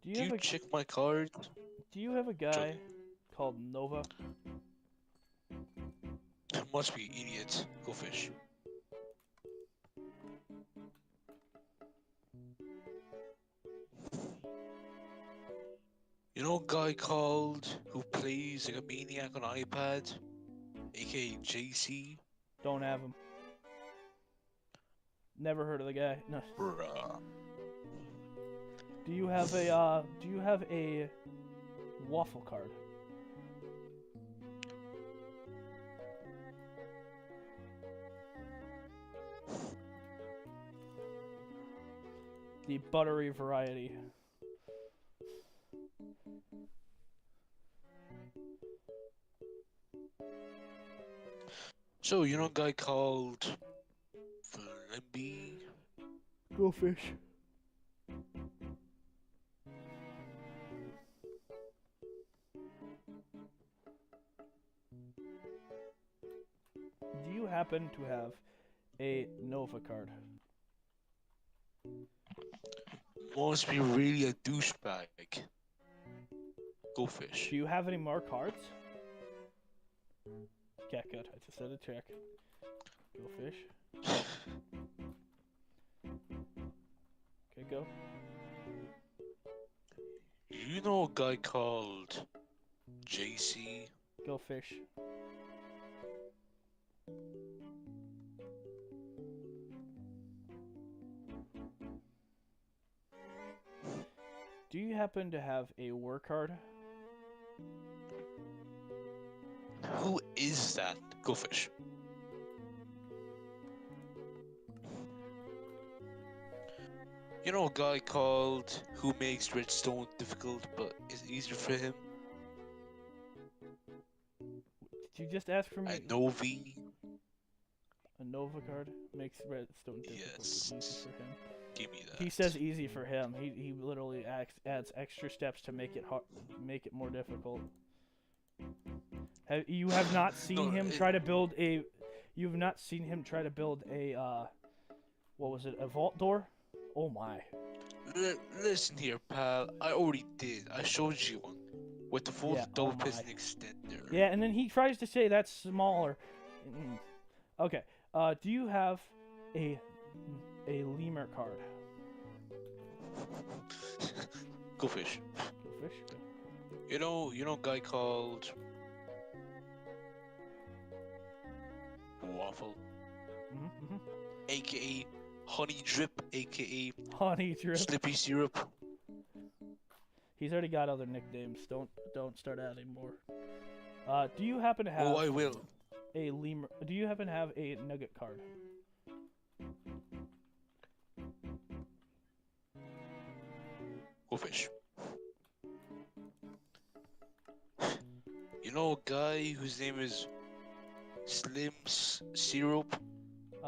Do you check my card? Do you have a guy called Nova? Must be idiot. Go fish. You know a guy called who plays like a maniac on iPad, aka JC? Don't have him. Never heard of the guy. No. Bruh. Do you have a waffle card? the buttery variety. So, you know a guy called Flimby? Go fish. Do you happen to have a Nova card? Must be really a douchebag. Go fish. Do you have any more cards? Okay, good. I just had to check. Go fish. Okay, go. You know a guy called JC? Go fish. Do you happen to have a war card? Who is that? Go fish. You know a guy called who makes redstone difficult but is easier for him? Did you just ask for me? A Novi? A Nova card makes redstone difficult. Yes. Easy for him. Give me that. He says easy for him. He literally adds extra steps to make it hard, make it more difficult. You have not seen him try to build a. You have not seen him try to build a. What was it? A vault door? Oh my. Listen here, pal. I already did. I showed you one with the full Yeah, double oh piston my. extender. Yeah, and then he tries to say that's smaller. Okay. Do you have a lemur card? Go fish. Go fish. You know a guy called Waffle, Mm-hmm. aka Honey Drip, aka Honey drip. Slippy Syrup. He's already got other nicknames. Don't start adding more. Do you happen to have Oh, I will. a lemur? Do you happen to have a nugget card? Go fish. You know a guy whose name is Slim Syrup,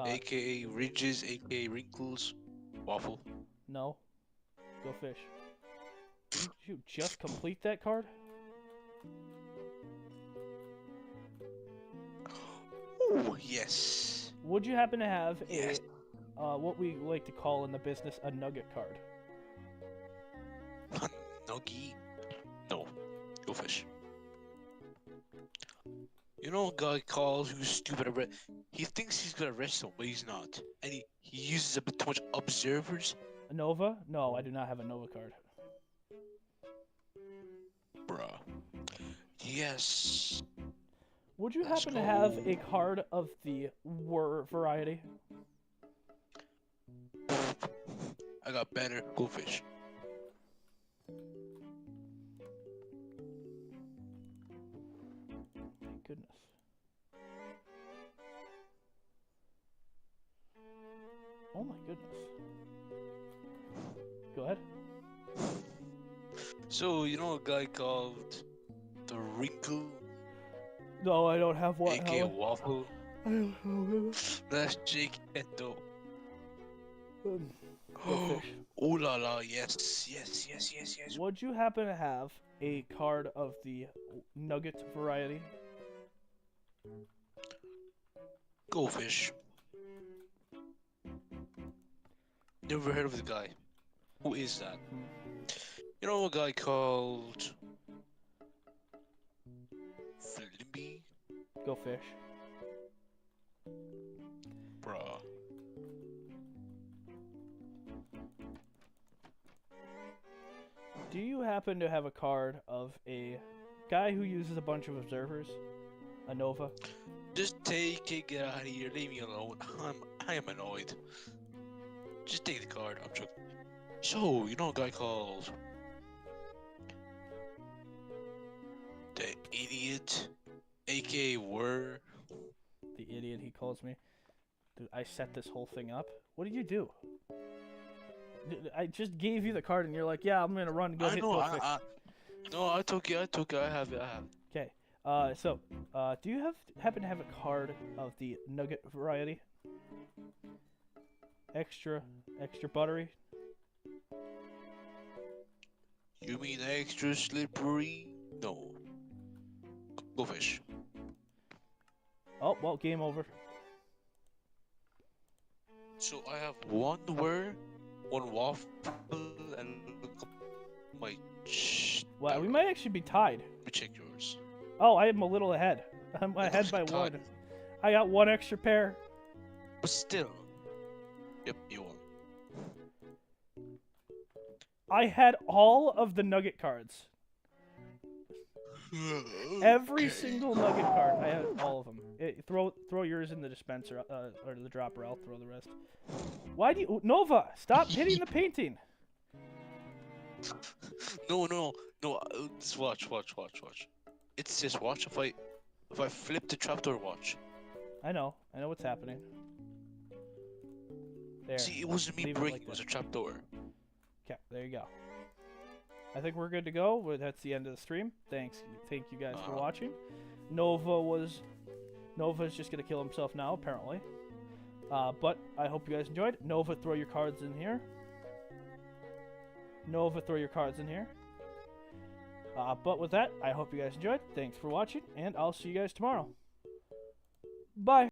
aka Ridges, aka Wrinkles, Waffle. No. Go fish. Did you just complete that card? Oh, yes. Would you happen to have Yes. a what we like to call in the business a nugget card? Nuggy? No. Go fish. You know a guy called who's stupid at he thinks he's good at redstone, but he's not. And he uses a bit too much observers. A Nova? No, I do not have a Nova card. Bruh. Yes. Would you Let's happen to have go. a card of the variety? I got better. Go fish. Thank goodness. Oh my goodness. Go ahead. So, you know a guy called the Wrinkle, No, I don't have one. aka Waffle? I don't know. That's Jake Endo. Go fish. Oh la la, yes, yes, yes, yes, yes. Would you happen to have a card of the nugget variety? Go fish. Never heard of the guy. Who is that? You know a guy called Flimby? Go fish. Bruh. Do you happen to have a card of a guy who uses a bunch of observers? A Nova? Just take it, get out of here, leave me alone. I am annoyed. Just take the card, I'm joking. So, you know a guy called the Idiot, aka Wer? The idiot he calls me. Dude, I set this whole thing up. What did you do? I just gave you the card, and you're like, yeah, I'm gonna run and go I hit know. go fix. No, I took it. I took it. I have it. I have it. Okay. Do you happen to have a card of the nugget variety? Extra buttery. You mean extra slippery? No. Go fish. Oh well, game over. So I have one waffle, and my. Wow, we might actually be tied. Let me check yours. Oh, I am a little ahead. I'm It ahead looks by tied. one. I got one extra pair. But still. Yep, you won. I had all of the nugget cards. Every single nugget card. I had all of them. Throw yours in the dispenser or the dropper. I'll throw the rest. Why do you Nova? Stop hitting the painting. No. Just watch. It's just watch. If I flip the trapdoor, watch. I know what's happening. There. See, it wasn't me Leave it breaking. like It was that. a trapdoor. Okay, there you go. I think we're good to go. That's the end of the stream. Thank you guys for watching. Nova's just gonna kill himself now, apparently. But I hope you guys enjoyed. Nova, throw your cards in here. But with that, I hope you guys enjoyed. Thanks for watching, and I'll see you guys tomorrow. Bye.